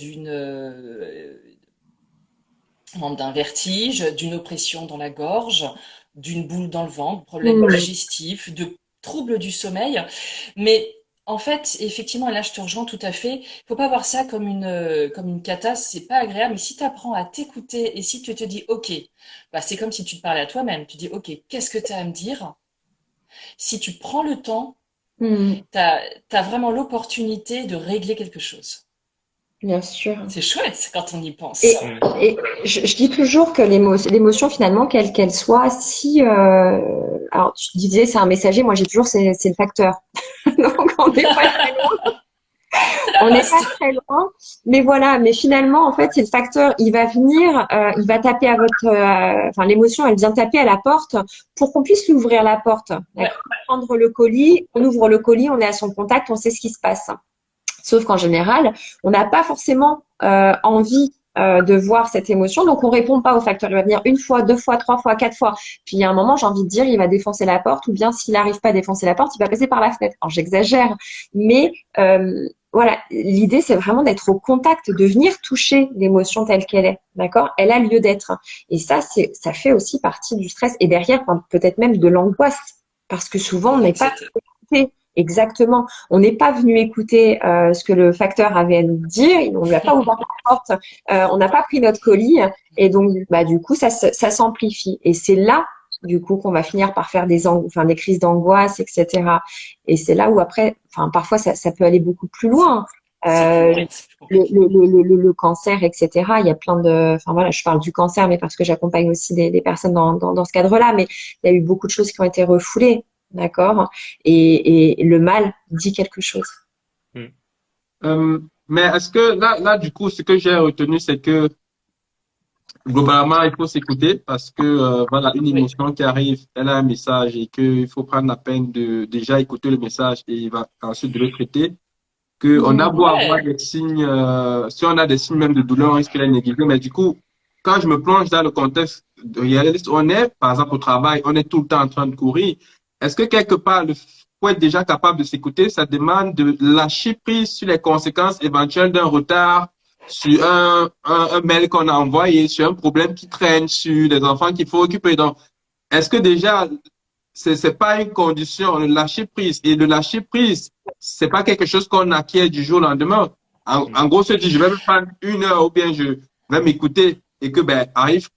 d'un vertige, d'une oppression dans la gorge, d'une boule dans le ventre, problèmes digestifs, de troubles du sommeil. Mais en fait, effectivement, et là je te rejoins tout à fait, il faut pas voir ça comme une cata, c'est pas agréable, mais si tu apprends à t'écouter et si tu te dis, OK, bah c'est comme si tu te parlais à toi-même, tu dis, OK, qu'est-ce que tu as à me dire? Si tu prends le temps, tu as vraiment l'opportunité de régler quelque chose. Bien sûr. C'est chouette quand on y pense. Et je dis toujours que l'émotion finalement, quelle qu'elle soit, si alors tu disais c'est un messager, moi j'ai toujours c'est le facteur. Donc on n'est pas très loin. On n'est pas très loin, mais voilà. Mais finalement, en fait, c'est le facteur. Il va venir, il va taper à votre, enfin l'émotion, elle vient taper à la porte pour qu'on puisse lui ouvrir la porte. Ouais. Prendre le colis, on ouvre le colis, on est à son contact, on sait ce qui se passe. Sauf qu'en général, on n'a pas forcément envie de voir cette émotion, donc on répond pas au facteur. Il va venir une fois, deux fois, trois fois, quatre fois. Puis il y a un moment, j'ai envie de dire, il va défoncer la porte, ou bien s'il n'arrive pas à défoncer la porte, il va passer par la fenêtre. Alors j'exagère, mais voilà, l'idée c'est vraiment d'être au contact, de venir toucher l'émotion telle qu'elle est, d'accord? Elle a lieu d'être. Et ça fait aussi partie du stress. Et derrière, peut-être même de l'angoisse, parce que souvent on n'est pas écouté. Exactement. On n'est pas venu écouter ce que le facteur avait à nous dire. On ne lui a pas ouvert la porte. On n'a pas pris notre colis. Et donc, bah, du coup, ça s'amplifie. Et c'est là, du coup, qu'on va finir par faire des crises d'angoisse, etc. Et c'est là où après, parfois, ça peut aller beaucoup plus loin. Le cancer, etc. Il y a plein de, voilà, je parle du cancer, mais parce que j'accompagne aussi des personnes dans ce cadre-là. Mais il y a eu beaucoup de choses qui ont été refoulées. D'accord? Et le mal dit quelque chose. Mais est-ce que là, du coup, ce que j'ai retenu, c'est que globalement, il faut s'écouter parce que voilà, une émotion qui arrive, elle a un message et qu'il faut prendre la peine de déjà écouter le message et ensuite de le traiter. On a beau avoir des signes, si on a des signes même de douleur, on risque de les négliger. Mais du coup, quand je me plonge dans le contexte réaliste on est, par exemple au travail, on est tout le temps en train de courir. Est-ce que quelque part, le faut être déjà capable de s'écouter, ça demande de lâcher prise sur les conséquences éventuelles d'un retard, sur un mail qu'on a envoyé, sur un problème qui traîne, sur des enfants qu'il faut occuper. Donc, est-ce que déjà, c'est pas une condition, le lâcher prise. Et le lâcher prise, c'est pas quelque chose qu'on acquiert du jour au lendemain. En gros, se dire, je vais me prendre 1 heure ou bien je vais m'écouter et que, ben, arrive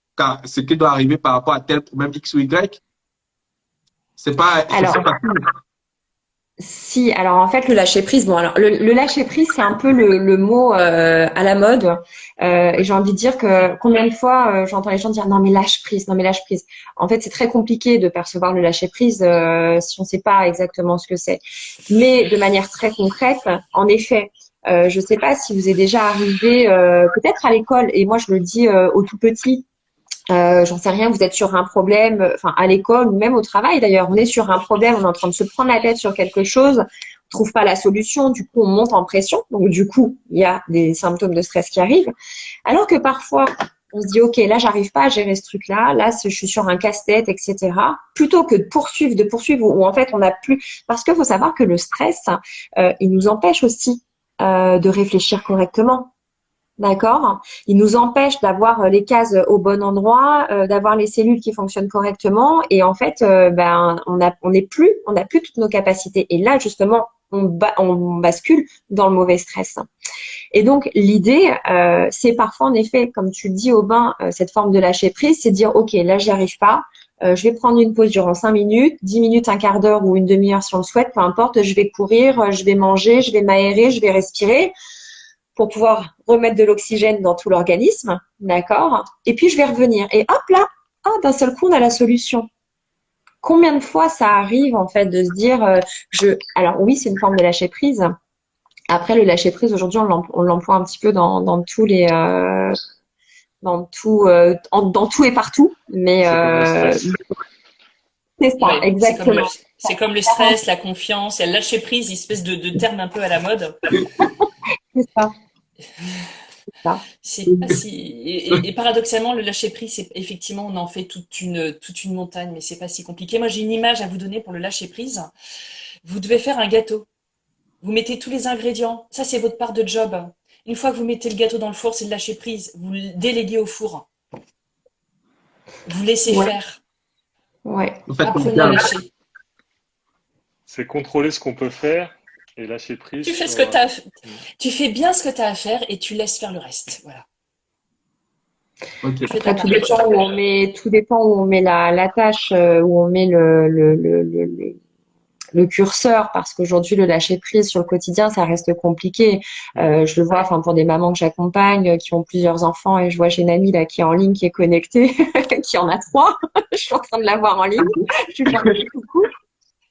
ce qui doit arriver par rapport à tel problème X ou Y. C'est Alors, pas facile. si, alors en fait, le lâcher prise, bon, alors le lâcher prise, c'est un peu le mot à la mode. Et j'ai envie de dire que combien de fois j'entends les gens dire non mais lâche prise, non mais lâche prise. En fait, c'est très compliqué de percevoir le lâcher prise si on ne sait pas exactement ce que c'est. Mais de manière très concrète, en effet, je ne sais pas si vous est déjà arrivé, peut-être à l'école, et moi je le dis aux tout petits. J'en sais rien, vous êtes sur un problème, enfin à l'école ou même au travail d'ailleurs, on est sur un problème, on est en train de se prendre la tête sur quelque chose, on trouve pas la solution, du coup on monte en pression, donc du coup il y a des symptômes de stress qui arrivent, alors que parfois on se dit ok là j'arrive pas à gérer ce truc-là, là je suis sur un casse-tête, etc. Plutôt que de poursuivre où en fait on n'a plus, parce qu'il faut savoir que le stress, il nous empêche aussi de réfléchir correctement. D'accord? Il nous empêche d'avoir les cases au bon endroit, d'avoir les cellules qui fonctionnent correctement. Et en fait, ben, on n'a plus toutes nos capacités. Et là, justement, on bascule dans le mauvais stress. Et donc, l'idée, c'est parfois, en effet, comme tu le dis, Aubin, cette forme de lâcher prise, c'est dire, OK, là, j'y arrive pas. Je vais prendre une pause durant 5 minutes, 10 minutes, un quart d'heure ou une demi-heure si on le souhaite, peu importe. Je vais courir, je vais manger, je vais m'aérer, je vais respirer pour pouvoir remettre de l'oxygène dans tout l'organisme, d'accord? Et puis je vais revenir. Et hop là, d'un seul coup, on a la solution. Combien de fois ça arrive en fait de se dire, alors oui, c'est une forme de lâcher prise. Après, le lâcher prise aujourd'hui, on l'emploie un petit peu dans tous les, dans tout et partout. Mais C'est comme le stress. c'est ça, Ouais, exactement. c'est comme le stress, la confiance, il y a le lâcher prise, espèce de terme un peu à la mode. C'est ça, c'est ça. C'est pas si et paradoxalement le lâcher prise, c'est effectivement on en fait toute une montagne, mais c'est pas si compliqué. Moi, j'ai une image à vous donner pour le lâcher prise. Vous devez faire un gâteau. Vous mettez tous les ingrédients. Ça, c'est votre part de job. Une fois que vous mettez le gâteau dans le four, c'est le lâcher prise. Vous le déléguez au four. Vous laissez Ouais, faire. ouais. Vous faites Apprenez à confiance. lâcher. C'est contrôler ce qu'on peut faire et lâcher prise Tu fais ce sur. que tu fais bien ce que tu as à faire et tu laisses faire le reste. Voilà. Ok. Tu fais ta Après, part de job. tout dépend où on met la tâche, où on met le curseur, parce qu'aujourd'hui le lâcher prise sur le quotidien ça reste compliqué. Je le vois, enfin pour des mamans que j'accompagne qui ont plusieurs enfants, et je vois j'ai une amie là qui est en ligne, qui est connectée, qui en a 3. Je suis en train de la voir en ligne. Je lui fais coucou.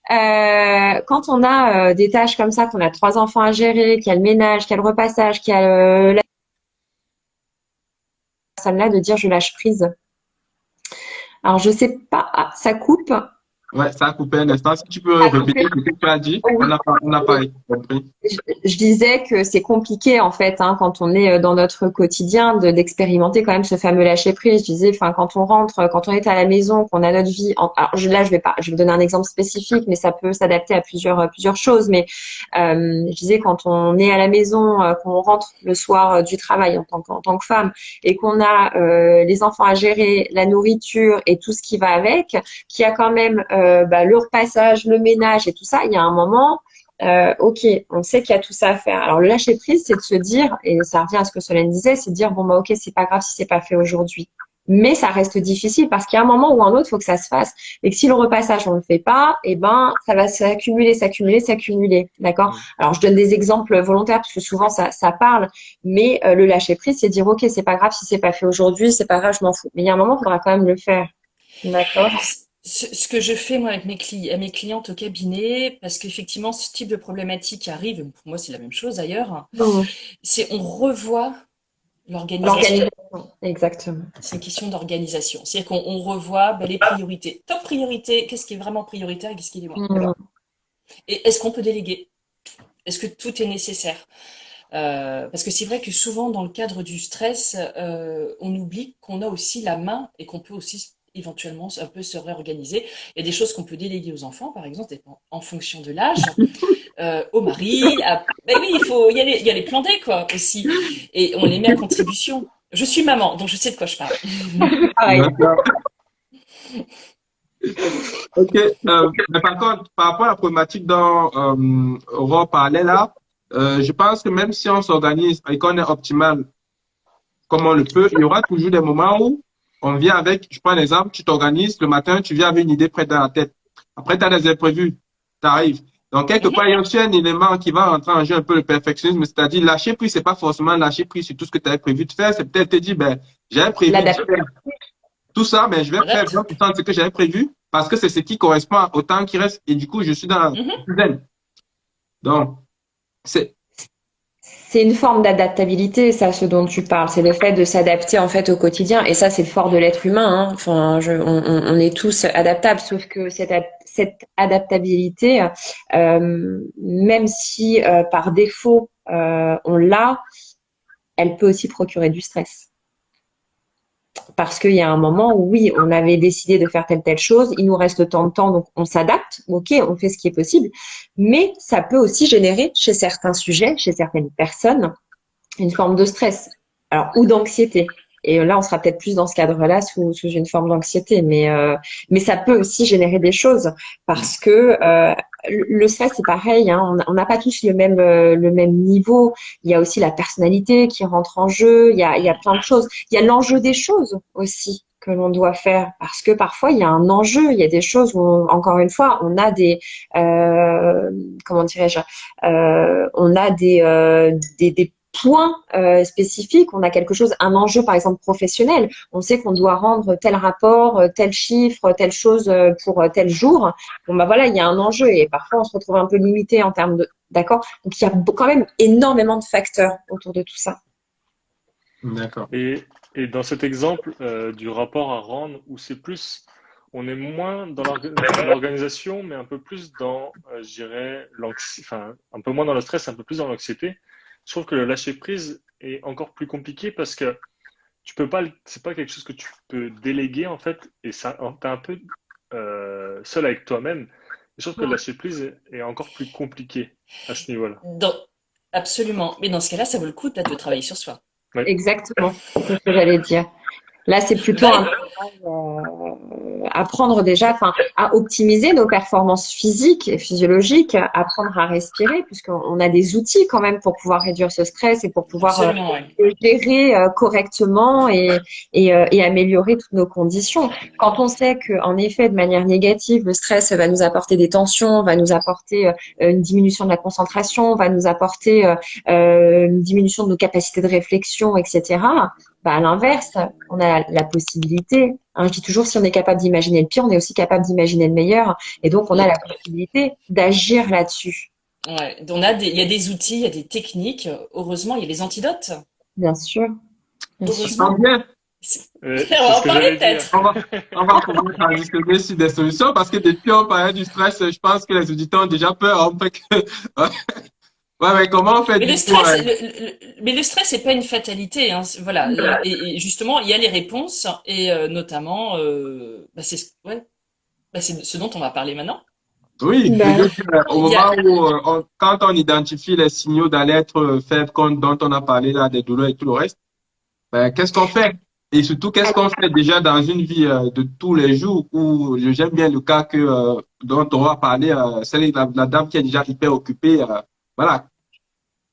Quand on a des tâches comme ça, qu'on a 3 enfants à gérer, qu'il y a le ménage, qu'il y a le repassage, qu'il y a la personne là de dire je lâche prise. Alors je sais pas, ça coupe. Ouais, ça a coupé un instant. Si tu peux Ça a coupé. répéter ce que tu as dit, on n'a pas compris. Je disais que c'est compliqué en fait quand on est dans notre quotidien d'expérimenter quand même ce fameux lâcher prise. Je disais, enfin quand on rentre, quand on est à la maison, qu'on a notre vie. Alors là, je vais donner un exemple spécifique, mais ça peut s'adapter à plusieurs choses. Mais je disais quand on est à la maison, qu'on rentre le soir du travail en tant que femme, et qu'on a les enfants à gérer, la nourriture et tout ce qui va avec, qu'il y a quand même le repassage, le ménage et tout ça. Il y a un moment. Ok, on sait qu'il y a tout ça à faire. Alors le lâcher prise, c'est de se dire, et ça revient à ce que Solène disait, c'est de dire bon bah ok, c'est pas grave si c'est pas fait aujourd'hui. Mais ça reste difficile parce qu'il y a un moment ou un autre, il faut que ça se fasse. Et que si le repassage on le fait pas, eh ben ça va s'accumuler, s'accumuler, s'accumuler. D'accord? Mm. Alors je donne des exemples volontaires parce que souvent ça parle, mais le lâcher prise, c'est dire ok, c'est pas grave si c'est pas fait aujourd'hui, c'est pas grave, je m'en fous. Mais il y a un moment, il faudra quand même le faire. D'accord? Ce que je fais moi avec mes clientes au cabinet, parce qu'effectivement ce type de problématique arrive, pour moi c'est la même chose d'ailleurs, Mmh. c'est on revoit l'organisation. L'organisation, exactement. C'est une question d'organisation. C'est-à-dire qu'on revoit les priorités. Top priorité, qu'est-ce qui est vraiment prioritaire et qu'est-ce qui est moins. Mmh. Et est-ce qu'on peut déléguer? Est-ce que tout est nécessaire? Parce que c'est vrai que souvent, dans le cadre du stress, on oublie qu'on a aussi la main et qu'on peut aussi éventuellement un peu se réorganiser. Il y a des choses qu'on peut déléguer aux enfants, par exemple, en fonction de l'âge, au mari. Ben oui, il y a les plans D, quoi, aussi. Et on les met à contribution. Je suis maman, donc je sais de quoi je parle. Pareil. D'accord. Ok. Mais par contre, par rapport à la problématique dont Aurore parlait là, je pense que même si on s'organise et qu'on est optimal comme on le peut, il y aura toujours des moments où on vient avec, je prends un exemple, tu t'organises, le matin, tu viens avec une idée prête dans la tête. Après, tu as des imprévus, tu arrives. Donc, quelque part, il y a aussi un élément qui va rentrer en jeu un peu le perfectionnisme, c'est-à-dire lâcher prise, c'est pas forcément lâcher prise sur tout ce que tu avais prévu de faire, c'est peut-être te dire, ben, j'avais prévu de L'adapter. faire tout ça, mais je vais faire Adapte. 20% de ce que j'avais prévu parce que c'est ce qui correspond au temps qui reste et du coup, je suis dans la Mhm. zen. Donc, c'est, C'est une forme d'adaptabilité, ça, ce dont tu parles. C'est le fait de s'adapter en fait au quotidien. Et ça, c'est le fort de l'être humain, hein. Enfin, on est tous adaptables, sauf que cette adaptabilité, même si par défaut on l'a, elle peut aussi procurer du stress. Parce qu'il y a un moment où oui, on avait décidé de faire telle chose, il nous reste tant de temps, donc on s'adapte, ok, on fait ce qui est possible, mais ça peut aussi générer chez certains sujets, chez certaines personnes, une forme de stress, alors ou d'anxiété. Et là, on sera peut-être plus dans ce cadre-là sous une forme d'anxiété, mais ça peut aussi générer des choses parce que le stress, c'est pareil, hein, on n'a pas tous le même niveau. Il y a aussi la personnalité qui rentre en jeu. Il y a plein de choses. Il y a l'enjeu des choses aussi que l'on doit faire parce que parfois il y a un enjeu. Il y a des choses où, encore une fois, on a comment dirais-je, on a des points spécifiques, on a quelque chose, un enjeu par exemple professionnel, on sait qu'on doit rendre tel rapport, tel chiffre, telle chose pour tel jour. Bon bah voilà, il y a un enjeu et parfois on se retrouve un peu limité en termes de, d'accord. Donc il y a quand même énormément de facteurs autour de tout ça. d'accord. Et dans cet exemple du rapport à rendre, où c'est plus, on est moins dans l'organisation, mais un peu plus dans, je dirais, enfin, un peu moins dans le stress, un peu plus dans l'anxiété. Je trouve que le lâcher prise est encore plus compliqué parce que tu peux pas, c'est pas quelque chose que tu peux déléguer en fait, et ça, t'es un peu seul avec toi-même. Et je trouve que le lâcher prise est encore plus compliqué à ce niveau-là. Dans- Absolument. Mais dans ce cas-là, ça vaut le coup peut-être de travailler sur soi. Oui, Exactement, c'est ce que j'allais dire. Là, c'est plutôt Va, un apprendre déjà, enfin, à optimiser nos performances physiques et physiologiques, apprendre à respirer, puisqu'on a des outils quand même pour pouvoir réduire ce stress et pour pouvoir absolument, oui. le gérer correctement et améliorer toutes nos conditions. Quand on sait que, en effet, de manière négative, le stress va nous apporter des tensions, va nous apporter une diminution de la concentration, va nous apporter une diminution de nos capacités de réflexion, etc. Bah, à l'inverse, on a la possibilité, hein, je dis toujours, si on est capable d'imaginer le pire, on est aussi capable d'imaginer le meilleur. Et donc, on a Mm. la possibilité d'agir là-dessus. Ouais. Il y a des outils, il y a des techniques. Heureusement, il y a des antidotes. Bien sûr, bien sûr. Tant Heureusement. bien. On c'est va ce en que parler j'allais dire. peut-être. On va pouvoir transitionner sur des solutions parce que depuis on parlait du stress, je pense que les auditeurs ont déjà peur. Hein, fait que... Ouais, mais comment on fait Mais le du coup? stress, mais le stress, c'est pas une fatalité, hein. Voilà. Et justement, il y a les réponses et notamment, bah, ouais, bah, c'est ce dont on va parler maintenant. Oui, je Ben, veux dire, au Il y a, moment où, quand on identifie les signaux d'alerte faibles dont on a parlé là, des douleurs et tout le reste, ben, qu'est-ce qu'on fait? Et surtout, qu'est-ce qu'on fait déjà dans une vie de tous les jours où j'aime bien le cas dont on va parler, celle la dame qui est déjà hyper occupée. Voilà.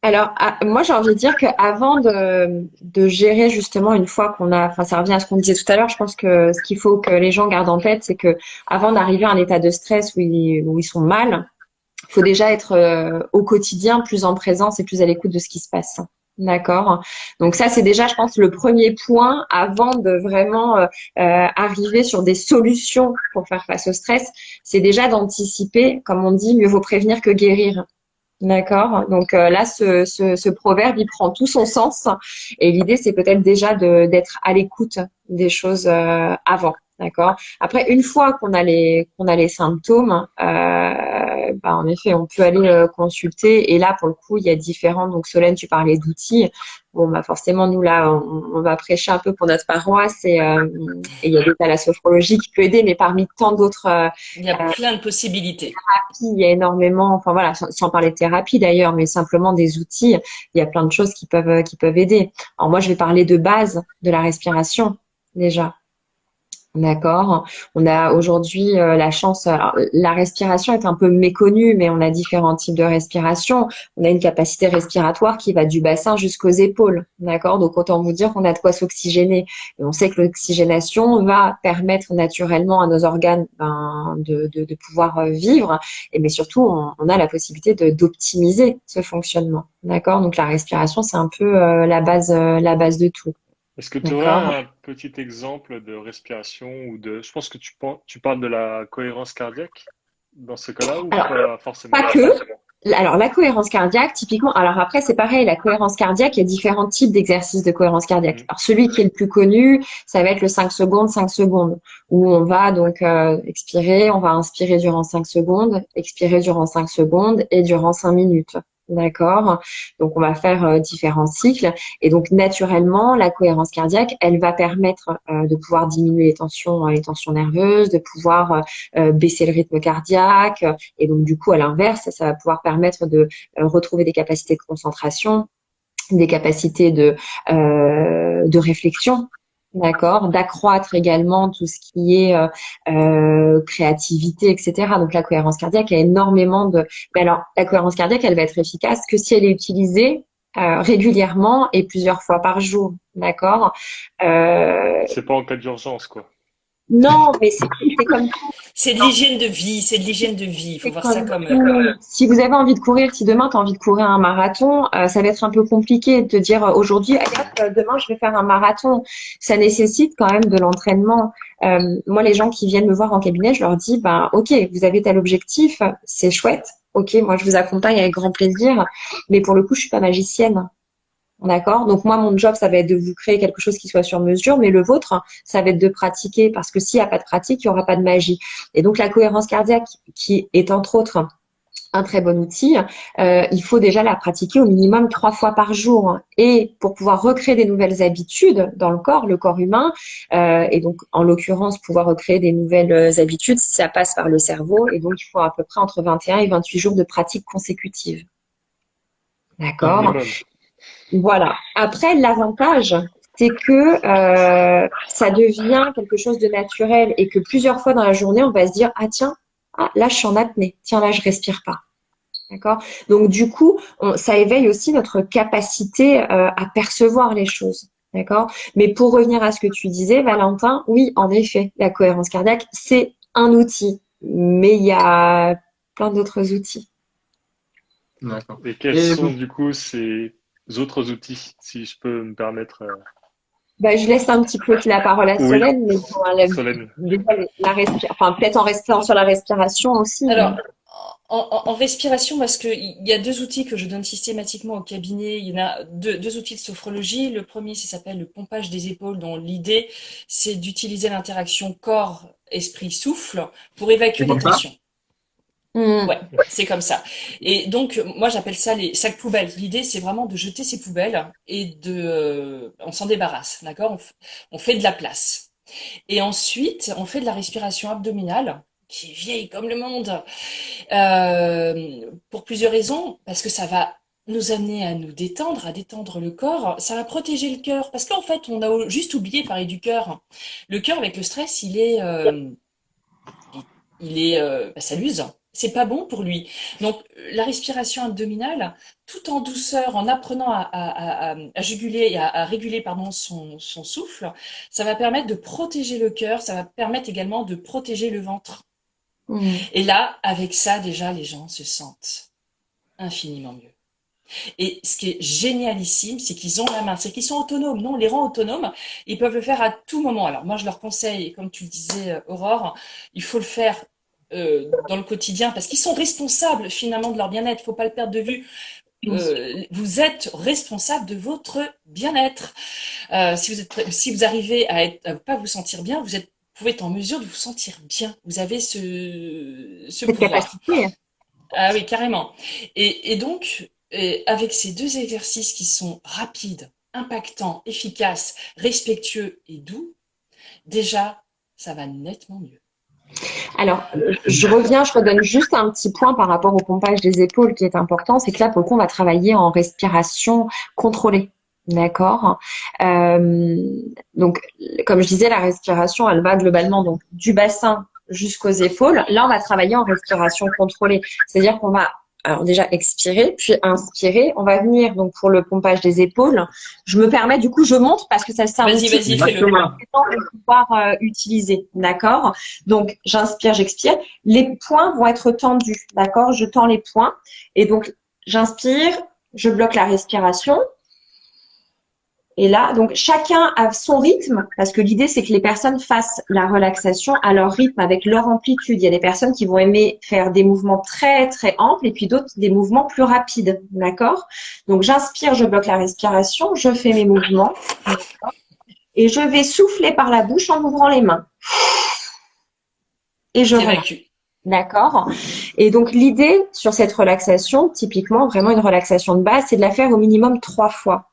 alors, moi, j'ai envie de dire qu'avant de gérer justement une fois qu'on a, enfin, ça revient à ce qu'on disait tout à l'heure, je pense que ce qu'il faut que les gens gardent en tête, c'est que avant d'arriver à un état de stress où ils sont mal, il faut déjà être au quotidien plus en présence et plus à l'écoute de ce qui se passe. D'accord. Donc ça, c'est déjà, je pense, le premier point avant de vraiment arriver sur des solutions pour faire face au stress. C'est déjà d'anticiper, comme on dit, mieux vaut prévenir que guérir. D'accord. Donc là, ce proverbe, il prend tout son sens. Et l'idée, c'est peut-être déjà d'être à l'écoute des choses avant. D'accord. Après, une fois qu'on a les symptômes, en effet, on peut aller consulter. Et là, pour le coup, il y a différents. Donc, Solène, tu parlais d'outils. Bon, bah forcément, nous là, on va prêcher un peu pour notre paroisse et il y a des thalassophropologie qui peut aider, mais parmi tant d'autres Il y a plein de possibilités. thérapies, il y a énormément. Enfin voilà, sans parler de thérapie d'ailleurs, mais simplement des outils. Il y a plein de choses qui peuvent aider. Alors moi, je vais parler de base de la respiration déjà. D'accord. On a aujourd'hui la chance. Alors, la respiration est un peu méconnue, mais on a différents types de respiration. On a une capacité respiratoire qui va du bassin jusqu'aux épaules. D'accord. Donc autant vous dire qu'on a de quoi s'oxygéner. Et on sait que l'oxygénation va permettre naturellement à nos organes de pouvoir vivre. Et mais surtout, on a la possibilité d'optimiser ce fonctionnement. D'accord. Donc la respiration, c'est un peu la base de tout. Est-ce que tu aurais D'accord. un petit exemple de respiration ou de... Je pense que tu parles de la cohérence cardiaque dans ce cas-là ou Alors, pas forcément? pas que. Alors, la cohérence cardiaque, typiquement, alors après, c'est pareil, la cohérence cardiaque, il y a différents types d'exercices de cohérence cardiaque. Mhm. Alors, celui qui est le plus connu, ça va être le 5 secondes, où on va donc expirer, on va inspirer durant 5 secondes, expirer durant 5 secondes et durant 5 minutes. D'accord? Donc, on va faire différents cycles. Et donc, naturellement, la cohérence cardiaque, elle va permettre de pouvoir diminuer les tensions nerveuses, de pouvoir baisser le rythme cardiaque, et donc, du coup, à l'inverse, ça va pouvoir permettre de retrouver des capacités de concentration, des capacités de réflexion, d'accord, d'accroître également tout ce qui est créativité, etc. Donc, la cohérence cardiaque a énormément de... Mais alors, la cohérence cardiaque, elle va être efficace que si elle est utilisée régulièrement et plusieurs fois par jour, d'accord. Euh, C'est pas en cas d'urgence, quoi. non, mais c'est comme C'est de l'hygiène de vie, c'est de l'hygiène de vie. Il faut C'est voir ça comme comme... tout. Si vous avez envie de courir, si demain tu as envie de courir un marathon, ça va être un peu compliqué de te dire aujourd'hui, allez hop, demain je vais faire un marathon. Ça nécessite quand même de l'entraînement. Moi, les gens qui viennent me voir en cabinet, je leur dis, ben ok, vous avez tel objectif, c'est chouette. Ok, moi je vous accompagne avec grand plaisir, mais pour le coup, je suis pas magicienne. D'accord? Donc moi, mon job, ça va être de vous créer quelque chose qui soit sur mesure, mais le vôtre, ça va être de pratiquer, parce que s'il n'y a pas de pratique, il n'y aura pas de magie. Et donc la cohérence cardiaque, qui est entre autres un très bon outil, il faut déjà la pratiquer au minimum 3 fois par jour. Et pour pouvoir recréer des nouvelles habitudes dans le corps humain, et donc en l'occurrence pouvoir recréer des nouvelles habitudes, ça passe par le cerveau, et donc il faut à peu près entre 21 et 28 jours de pratique consécutive. Un D'accord? minimum. Voilà. Après, l'avantage, c'est que ça devient quelque chose de naturel et que plusieurs fois dans la journée, on va se dire, ah tiens, ah, là je suis en apnée, tiens là je respire pas. D'accord? Donc du coup, ça éveille aussi notre capacité à percevoir les choses. D'accord? Mais pour revenir à ce que tu disais, Valentin, oui, en effet, la cohérence cardiaque, c'est un outil, mais il y a plein d'autres outils. D'accord. Et quels Et sont du coup ces autres outils, si je peux me permettre? Bah, je laisse un petit peu la parole à Oui, Solène, mais bon, Solène. déjà, enfin, peut-être en restant sur la respiration aussi, mais Alors, en respiration, parce qu'il y a deux outils que je donne systématiquement au cabinet. Il y en a deux outils de sophrologie. Le premier, ça s'appelle le pompage des épaules, dont l'idée, c'est d'utiliser l'interaction corps, esprit, souffle pour c'est évacuer les comme ça? tensions. hmm, Ouais, c'est comme ça. Et donc, moi, j'appelle ça les sacs poubelles. L'idée, c'est vraiment de jeter ces poubelles et on s'en débarrasse, d'accord? On fait de la place. Et ensuite, on fait de la respiration abdominale, qui est vieille comme le monde, pour plusieurs raisons, parce que ça va nous amener à nous détendre, à détendre le corps, ça va protéger le cœur, parce qu'en fait, on a juste oublié de parler du cœur. Le cœur, avec le stress, ça l'use. C'est pas bon pour lui. Donc, la respiration abdominale, tout en douceur, en apprenant à juguler et à réguler, pardon, son souffle, ça va permettre de protéger le cœur, ça va permettre également de protéger le ventre. hmm. Et là, avec ça, déjà, les gens se sentent infiniment mieux. Et ce qui est génialissime, c'est qu'ils ont la main, c'est qu'ils sont autonomes. Non, on les rend autonomes. Ils peuvent le faire à tout moment. Alors moi, je leur conseille, comme tu le disais, Aurore, il faut le faire dans le quotidien parce qu'ils sont responsables finalement de leur bien-être. Il faut pas le perdre de vue. Bien sûr. Vous êtes responsable de votre bien-être. Si vous arrivez à pas vous sentir bien, vous pouvez être en mesure de vous sentir bien. Vous avez ce Cette pouvoir. capacité. Ah oui, carrément. Et donc, avec ces deux exercices qui sont rapides, impactants, efficaces, respectueux et doux, déjà, ça va nettement mieux. Alors, je reviens, je redonne juste un petit point par rapport au pompage des épaules qui est important, c'est que là, pour le coup, on va travailler en respiration contrôlée. D'accord. Euh, donc, comme je disais, la respiration, elle va globalement donc du bassin jusqu'aux épaules. Là, on va travailler en respiration contrôlée, c'est-à-dire qu'on va alors déjà expirer, puis inspirer. On va venir donc pour le pompage des épaules. Je me permets, du coup, je montre parce que ça c'est un Vas-y, outil vas-y, fais-le. de pouvoir utiliser. D'accord. Donc, j'inspire, j'expire. Les poings vont être tendus. D'accord. Je tends les poings et donc j'inspire, je bloque la respiration. Et là, donc chacun a son rythme, parce que l'idée c'est que les personnes fassent la relaxation à leur rythme, avec leur amplitude. Il y a des personnes qui vont aimer faire des mouvements très très amples et puis d'autres des mouvements plus rapides, d'accord? Donc j'inspire, je bloque la respiration, je fais mes mouvements et je vais souffler par la bouche en ouvrant les mains et je relâche. T'évacues. D'accord. Et donc l'idée sur cette relaxation, typiquement vraiment une relaxation de base, c'est de la faire au minimum 3 fois.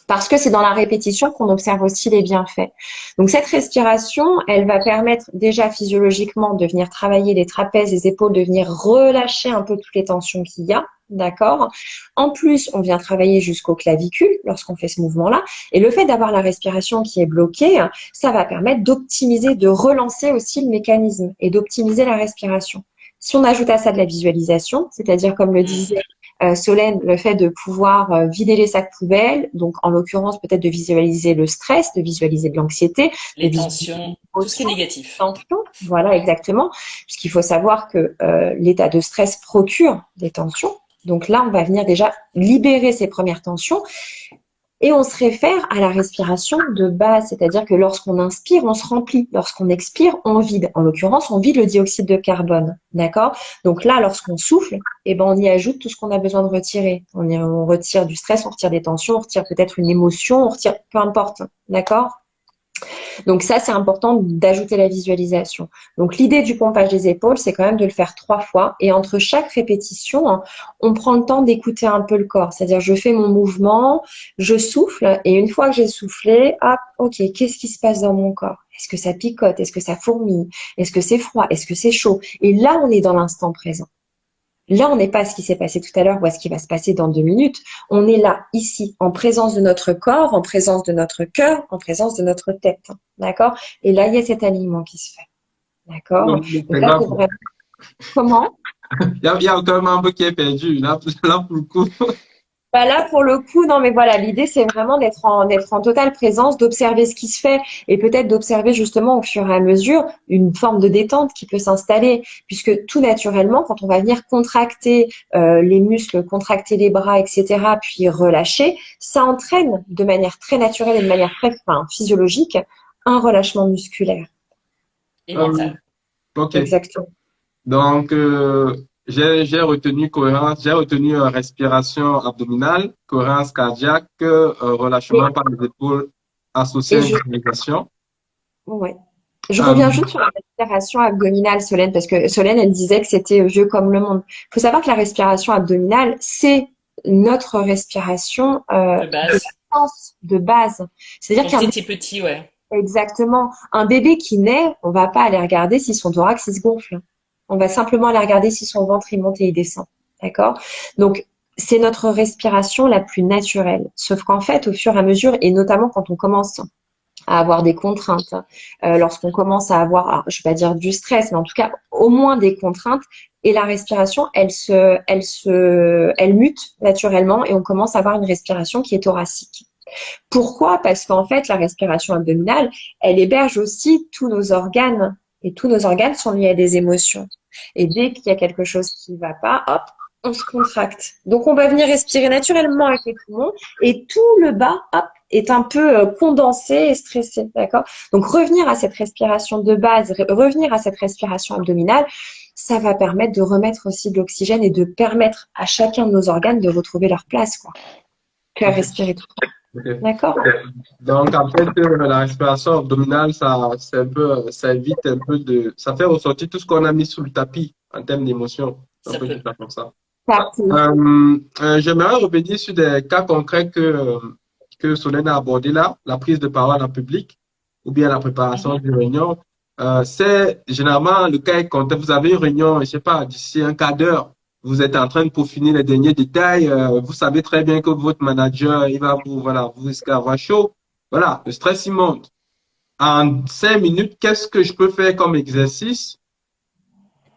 Parce que c'est dans la répétition qu'on observe aussi les bienfaits. Donc cette respiration, elle va permettre déjà physiologiquement de venir travailler les trapèzes, les épaules, de venir relâcher un peu toutes les tensions qu'il y a, d'accord? En plus, on vient travailler jusqu'aux clavicules lorsqu'on fait ce mouvement-là. Et le fait d'avoir la respiration qui est bloquée, ça va permettre d'optimiser, de relancer aussi le mécanisme et d'optimiser la respiration. Si on ajoute à ça de la visualisation, c'est-à-dire comme le disait Solène, le fait de pouvoir vider les sacs poubelles, donc en l'occurrence peut-être de visualiser le stress, de visualiser de l'anxiété, de Les visualiser tensions, tout ce qui est l'émotion, négatif. tension, voilà exactement, puisqu'il faut savoir que l'état de stress procure des tensions. Donc là, on va venir déjà libérer ces premières tensions et on se réfère à la respiration de base, c'est-à-dire que lorsqu'on inspire, on se remplit. Lorsqu'on expire, on vide. En l'occurrence, on vide le dioxyde de carbone. D'accord? Donc là, lorsqu'on souffle, eh ben, on y ajoute tout ce qu'on a besoin de retirer. On retire du stress, on retire des tensions, on retire peut-être une émotion, on retire, peu importe. D'accord? Donc ça, c'est important d'ajouter la visualisation. Donc l'idée du pompage des épaules, c'est quand même de le faire 3 fois. Et entre chaque répétition, hein, on prend le temps d'écouter un peu le corps. C'est-à-dire, je fais mon mouvement, je souffle, et une fois que j'ai soufflé, hop, ok, qu'est-ce qui se passe dans mon corps? Est-ce que ça picote? Est-ce que ça fourmille? Est-ce que c'est froid? Est-ce que c'est chaud? Et là, on est dans l'instant présent. Là, on n'est pas à ce qui s'est passé tout à l'heure ou à ce qui va se passer dans 2 minutes. On est là, ici, en présence de notre corps, en présence de notre cœur, en présence de notre tête. D'accord? Et là, il y a cet alignement qui se fait. D'accord? Donc, Donc c'est là, grave. c'est vraiment... Comment? Il y a aucun membre qui est perdu. Là pour le coup. Bah là, pour le coup, non, mais voilà, l'idée, c'est vraiment d'être en totale présence, d'observer ce qui se fait et peut-être d'observer justement au fur et à mesure une forme de détente qui peut s'installer, puisque tout naturellement, quand on va venir contracter les muscles, contracter les bras, etc., puis relâcher, ça entraîne de manière très naturelle et de manière très physiologique un relâchement musculaire. Et Euh, mental. ok. Exactement. Donc, j'ai retenu cohérence, j'ai retenu respiration abdominale, cohérence cardiaque, Et, relâchement par les épaules associé et à une je, respiration. ouais. Je Euh, reviens juste sur la respiration abdominale, Solène, parce que Solène, elle disait que c'était vieux comme le monde. Il faut savoir que la respiration abdominale, c'est notre respiration De base. de base. C'est-à-dire Quand qu'un vous étiez petit, ouais. exactement, un bébé qui naît, on va pas aller regarder si son thorax il se gonfle. On va simplement aller regarder si son ventre il monte et il descend. D'accord? Donc, c'est notre respiration la plus naturelle. Sauf qu'en fait, au fur et à mesure, et notamment quand on commence à avoir des contraintes, lorsqu'on commence à avoir, alors, je vais pas dire du stress, mais en tout cas au moins des contraintes, et la respiration, elle mute naturellement et on commence à avoir une respiration qui est thoracique. Pourquoi? Parce qu'en fait, la respiration abdominale, elle héberge aussi tous nos organes et tous nos organes sont liés à des émotions. Et dès qu'il y a quelque chose qui ne va pas, hop, on se contracte. Donc, on va venir respirer naturellement avec les poumons et tout le bas, hop, est un peu condensé et stressé, d'accord? Donc, revenir à cette respiration de base, revenir à cette respiration abdominale, ça va permettre de remettre aussi de l'oxygène et de permettre à chacun de nos organes de retrouver leur place, quoi. Que à ok, respirer tout. ok. D'accord? Donc, en fait, la respiration abdominale, c'est un peu, ça évite un peu ça fait ressortir tout ce qu'on a mis sous le tapis en termes d'émotions. On Ça peut peut. dire ça comme ça. Parti. J'aimerais revenir sur des cas concrets que Solène a abordé là, la prise de parole en public ou bien la préparation Mhm. d'une réunion. C'est généralement le cas est quand vous avez une réunion, je sais pas, d'ici un quart d'heure, vous êtes en train de peaufiner les derniers détails, vous savez très bien que votre manager, il va vous, voilà, vous risquez d'avoir chaud. Voilà, le stress, il monte. En 5 minutes, qu'est-ce que je peux faire comme exercice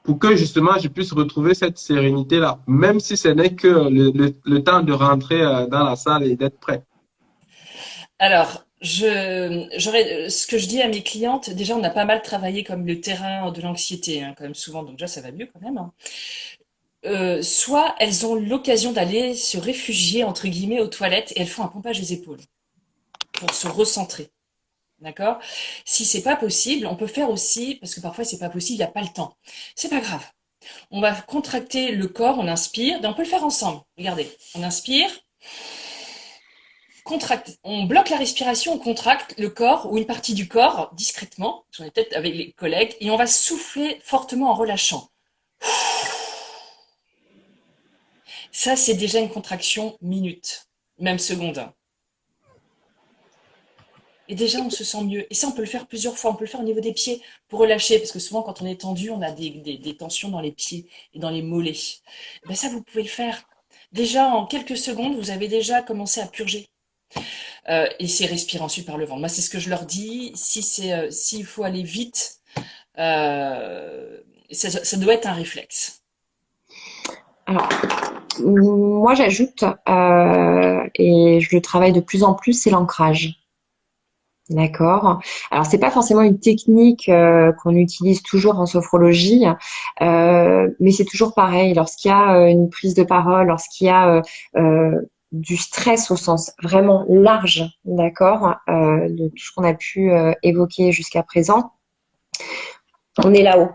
pour que justement je puisse retrouver cette sérénité-là, même si ce n'est que le temps de rentrer dans la salle et d'être prêt. Alors, ce que je dis à mes clientes, déjà, on a pas mal travaillé comme le terrain de l'anxiété, hein, quand même souvent, donc déjà, ça va mieux quand même, hein. Soit elles ont l'occasion d'aller se réfugier, entre guillemets, aux toilettes et elles font un pompage des épaules pour se recentrer. D'accord? Si c'est pas possible, on peut faire aussi, parce que parfois c'est pas possible, il n'y a pas le temps. C'est pas grave. On va contracter le corps, on inspire, et on peut le faire ensemble. Regardez, on inspire, contracte, on bloque la respiration, on contracte le corps ou une partie du corps discrètement, on est peut-être avec les collègues, et on va souffler fortement en relâchant. Ça, c'est déjà une contraction minute, même seconde. Et déjà, on se sent mieux. Et ça, on peut le faire plusieurs fois. On peut le faire au niveau des pieds pour relâcher. Parce que souvent, quand on est tendu, on a des tensions dans les pieds et dans les mollets. Ben ça, vous pouvez le faire. Déjà, en quelques secondes, vous avez déjà commencé à purger. Et c'est respirer ensuite par le ventre. Moi, c'est ce que je leur dis. S'il faut aller vite, ça doit être un réflexe. Alors, moi, j'ajoute, et je le travaille de plus en plus, c'est l'ancrage. D'accord. Alors, c'est pas forcément une technique qu'on utilise toujours en sophrologie, mais c'est toujours pareil. Lorsqu'il y a une prise de parole, lorsqu'il y a du stress au sens vraiment large, d'accord, de tout ce qu'on a pu évoquer jusqu'à présent, on est là-haut.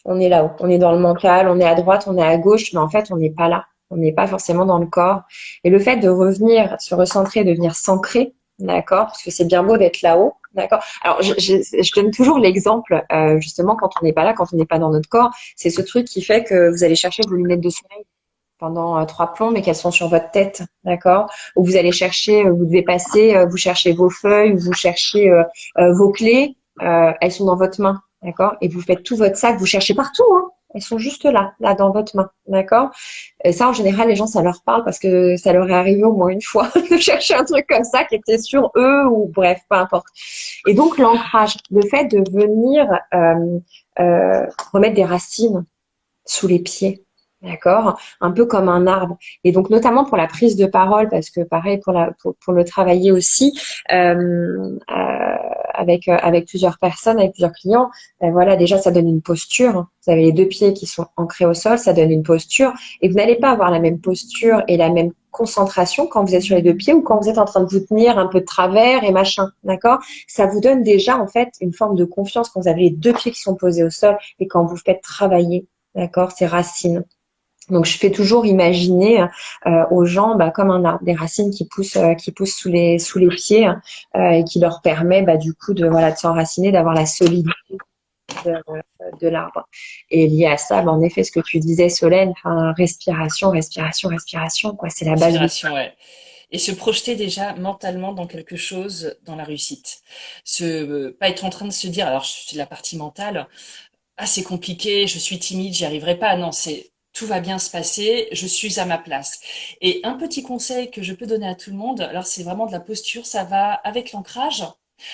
On est là-haut. On est dans le mental, on est à droite, on est à gauche, mais en fait, on n'est pas là. On n'est pas forcément dans le corps. Et le fait de revenir, se recentrer, de venir s'ancrer, d'accord, parce que c'est bien beau d'être là-haut, d'accord. Alors, je donne toujours l'exemple, justement, quand on n'est pas là, quand on n'est pas dans notre corps, c'est ce truc qui fait que vous allez chercher vos lunettes de soleil pendant 3 plombs, mais qu'elles sont sur votre tête, d'accord. Ou vous allez chercher, vous devez passer, vous cherchez vos feuilles, vous cherchez vos clés, elles sont dans votre main, d'accord. Et vous faites tout votre sac, vous cherchez partout, hein. Elles sont juste là dans votre main, d'accord. Et ça, en général, les gens, ça leur parle parce que ça leur est arrivé au moins une fois de chercher un truc comme ça qui était sur eux ou bref, peu importe. Et donc l'ancrage, le fait de venir remettre des racines sous les pieds. D'accord, un peu comme un arbre. Et donc notamment pour la prise de parole, parce que pareil pour le travailler aussi avec plusieurs personnes, avec plusieurs clients. Voilà, déjà ça donne une posture. Vous avez les 2 pieds qui sont ancrés au sol, ça donne une posture. Et vous n'allez pas avoir la même posture et la même concentration quand vous êtes sur les 2 pieds ou quand vous êtes en train de vous tenir un peu de travers et machin. D'accord, ça vous donne déjà en fait une forme de confiance quand vous avez les 2 pieds qui sont posés au sol et quand vous faites travailler. D'accord, ces racines. Donc, je fais toujours imaginer aux gens comme un arbre, des racines qui poussent sous les pieds et qui leur permet du coup de s'enraciner, d'avoir la solidité de, de l'arbre. Et lié à ça, en effet, ce que tu disais, Solène, respiration, respiration, respiration, quoi, c'est la base de tout. Respiration, ouais. Et se projeter déjà mentalement dans quelque chose, dans la réussite. Pas être en train de se dire, alors c'est la partie mentale, ah c'est compliqué, je suis timide, j'y arriverai pas. Non, c'est tout va bien se passer, je suis à ma place. Et un petit conseil que je peux donner à tout le monde, alors c'est vraiment de la posture, ça va avec l'ancrage.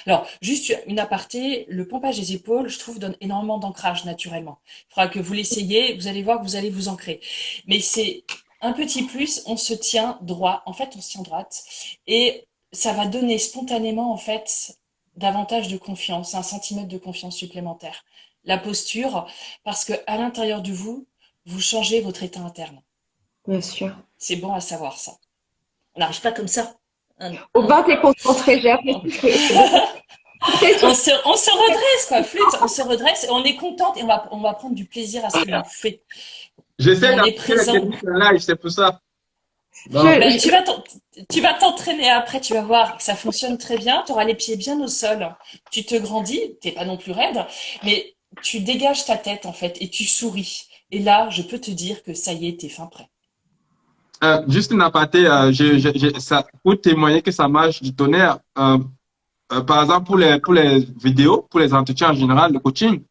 Alors, juste une aparté, le pompage des épaules, je trouve, donne énormément d'ancrage naturellement. Il faudra que vous l'essayiez, vous allez voir que vous allez vous ancrer. Mais c'est un petit plus, on se tient droit. En fait, on se tient droite. Et ça va donner spontanément, en fait, davantage de confiance, un centimètre de confiance supplémentaire. La posture, parce que à l'intérieur de vous, vous changez votre état interne. Bien sûr. C'est bon à savoir ça. On n'arrive pas comme ça. Au bain, t'es concentré, j'ai appris. On se redresse, quoi, flûte, on se redresse et on est contente et on va prendre du plaisir à ce que l'on fait. J'essaie On est d'appliquer la présent. technique en live, c'est pour ça. Donc, Ben, tu vas t'entraîner après, tu vas voir que ça fonctionne très bien. Tu auras les pieds bien au sol. Tu te grandis, t'es pas non plus raide, mais tu dégages ta tête en fait et tu souris. Et là, je peux te dire que ça y est, t'es fin prêt. Juste une aparté, ça, pour témoigner que ça marche du tonnerre, par exemple, pour les vidéos, pour les entretiens en général, le coaching,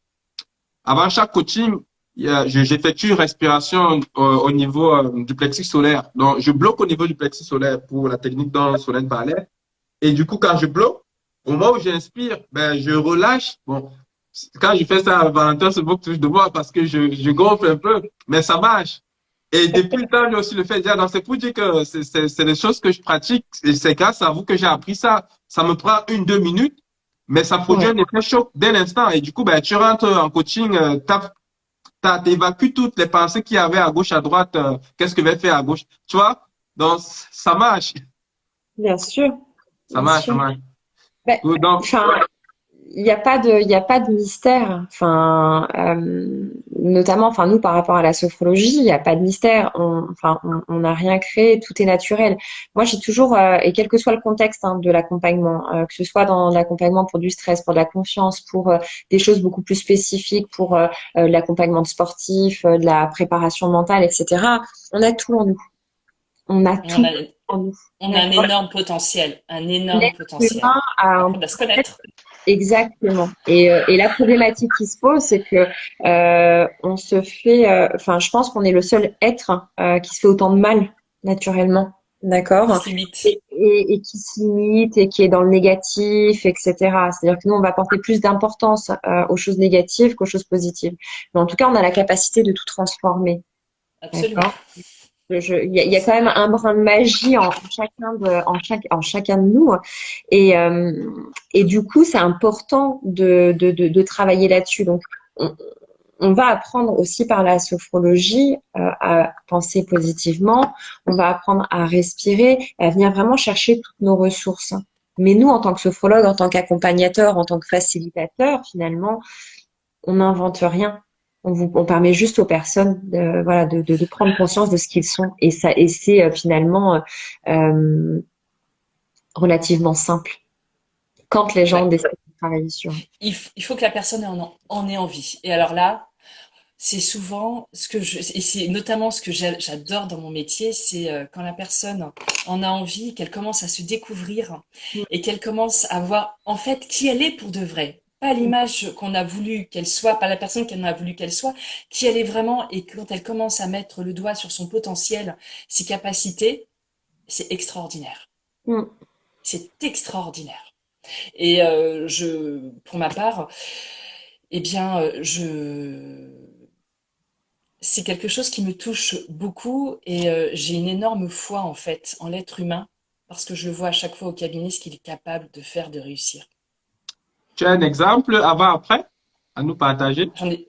avant chaque coaching, j'effectue une respiration au niveau du plexus solaire. Donc, je bloque au niveau du plexus solaire pour la technique dont Solène parlait. Et du coup, quand je bloque, au moment où j'inspire, ben, je relâche. Bon, quand je fais ça, Valentin se moque toujours de moi parce que je gonfle un peu, mais ça marche. Et depuis le temps, j'ai aussi le fait déjà. Donc, c'est pour dire que c'est des choses que je pratique et c'est grâce à vous que j'ai appris ça. Ça me prend 1, 2 minutes, mais ça produit Ouais. un effet choc dès l'instant. Et du coup, ben, tu rentres en coaching, t'évacues toutes les pensées qu'il y avait à gauche, à droite, qu'est-ce que je vais faire à gauche, tu vois? Donc, ça marche, Bien sûr, ça bien marche, ça sûr. marche. Ben, Donc, enfin, il y a pas de mystère. Enfin, notamment, enfin nous par rapport à la sophrologie, il n'y a pas de mystère. On n'a rien créé, tout est naturel. Moi, j'ai toujours, et quel que soit le contexte hein, de l'accompagnement, que ce soit dans l'accompagnement pour du stress, pour de la confiance, pour des choses beaucoup plus spécifiques, pour l'accompagnement de sportif, de la préparation mentale, etc. On a tout en nous. On a On tout a, en nous. on a un D'accord. énorme potentiel, un énorme L'être potentiel. humain a un Apprendre à se connaître. exactement. Et la problématique qui se pose, c'est que on se fait, enfin, je pense qu'on est le seul être qui se fait autant de mal naturellement, Qui d'accord? se limite. Et qui se limite et qui est dans le négatif, etc. C'est-à-dire que nous, on va porter plus d'importance aux choses négatives qu'aux choses positives. Mais en tout cas, on a la capacité de tout transformer, Absolument. d'accord? Il y a quand même un brin de magie en chacun de nous. Et, euh, et du coup, c'est important de travailler là-dessus. Donc, on, on va apprendre aussi par la sophrologie à penser positivement. On va apprendre à respirer, à venir vraiment chercher toutes nos ressources. Mais nous, en tant que sophrologue, en tant qu'accompagnateur, en tant que facilitateur, finalement, on n'invente rien. On permet juste aux personnes voilà, de prendre conscience de ce qu'ils sont. Et ça, et c'est finalement euh, relativement simple quand les gens Ouais. décident de travailler sur. Il faut que la personne en ait envie. Et alors là, c'est souvent et c'est notamment ce que j'adore dans mon métier, c'est quand la personne en a envie, qu'elle commence à se découvrir et qu'elle commence à voir en fait qui elle est pour de vrai. Pas l'image qu'on a voulu qu'elle soit, pas la personne qu'elle a voulu qu'elle soit, qui elle est vraiment. Et quand elle commence à mettre le doigt sur son potentiel, ses capacités, c'est extraordinaire. Mm. C'est extraordinaire. Et pour ma part, eh bien, c'est quelque chose qui me touche beaucoup et j'ai une énorme foi en fait en l'être humain parce que je le vois à chaque fois au cabinet ce qu'il est capable de faire, de réussir. tu as un exemple avant-après à nous partager? J'en ai,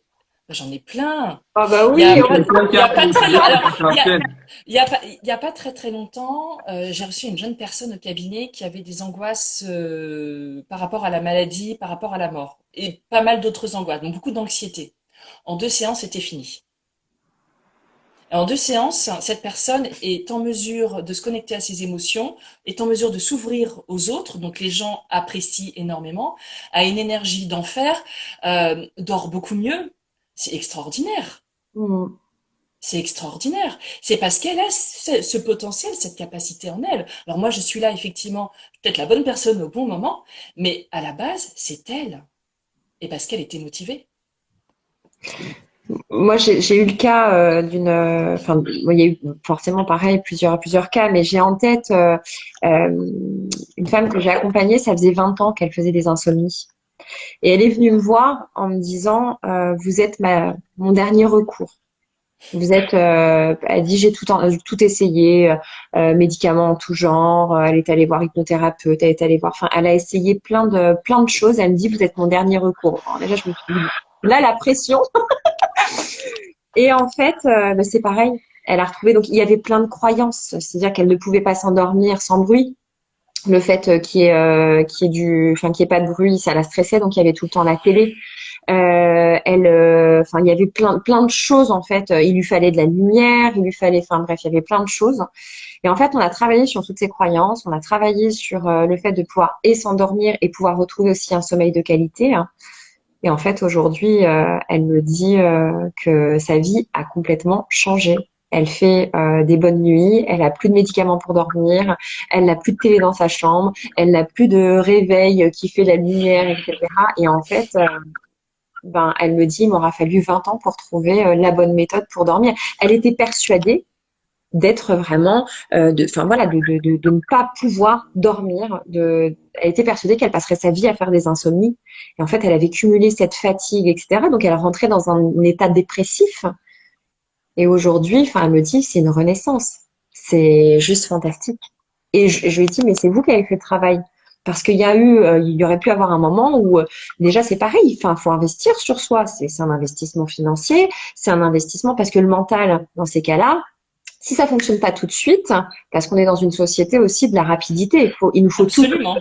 j'en ai plein. Ah bah Il y a oui, pas, Quelqu'un il qui y a a pas très, motivé son alors potentiel. il y a pas très très longtemps, j'ai reçu une jeune personne au cabinet qui avait des angoisses par rapport à la maladie, par rapport à la mort et pas mal d'autres angoisses, donc beaucoup d'anxiété. En 2 séances, c'était fini. En 2 séances, cette personne est en mesure de se connecter à ses émotions, est en mesure de s'ouvrir aux autres, donc les gens apprécient énormément, a une énergie d'enfer, dort beaucoup mieux. C'est extraordinaire. mm. C'est extraordinaire. C'est parce qu'elle a ce potentiel, cette capacité en elle. Alors moi, je suis là, effectivement, peut-être la bonne personne au bon moment, mais à la base, c'est elle. Et parce qu'elle était motivée. Moi, j'ai eu le cas enfin, bon, il y a eu forcément pareil plusieurs cas, mais j'ai en tête une femme que j'ai accompagnée, ça faisait 20 ans qu'elle faisait des insomnies. Et elle est venue me voir en me disant, vous êtes mon dernier recours. Vous êtes, elle dit, tout essayé, médicaments en tout genre. Elle est allée voir hypnothérapeute, elle est allée voir, enfin, elle a essayé plein de choses. Elle me dit, vous êtes mon dernier recours. Alors déjà, je me suis dit, là, la pression. Et en fait, bah, c'est pareil. Elle a retrouvé, donc il y avait plein de croyances, c'est-à-dire qu'elle ne pouvait pas s'endormir sans bruit. Le fait qu'il y ait pas de bruit, ça la stressait, donc il y avait tout le temps la télé. Enfin, il y avait plein de choses en fait. Il lui fallait de la lumière, il lui fallait, enfin bref, il y avait plein de choses. Et en fait, on a travaillé sur toutes ces croyances, on a travaillé sur le fait de pouvoir et s'endormir et pouvoir retrouver aussi un sommeil de qualité, hein. Et en fait, aujourd'hui, elle me dit que sa vie a complètement changé. Elle fait des bonnes nuits, elle a plus de médicaments pour dormir, elle n'a plus de télé dans sa chambre, elle n'a plus de réveil qui fait la lumière, etc. Et en fait, ben, elle me dit, il m'aura fallu 20 ans pour trouver la bonne méthode pour dormir. Elle était persuadée d'être vraiment, enfin voilà, de ne pas pouvoir dormir. Elle était persuadée qu'elle passerait sa vie à faire des insomnies. Et en fait, elle avait cumulé cette fatigue, etc. Donc, elle rentrait dans un état dépressif. Et aujourd'hui, enfin, elle me dit, c'est une renaissance. C'est juste fantastique. Et je lui ai dit, mais c'est vous qui avez fait le travail. Parce qu'il y a eu, il y aurait pu avoir un moment où déjà c'est pareil. Enfin, faut investir sur soi. C'est un investissement financier, c'est un investissement parce que le mental, dans ces cas-là, si ça fonctionne pas tout de suite, parce qu'on est dans une société aussi de la rapidité, il nous faut tout, Absolument.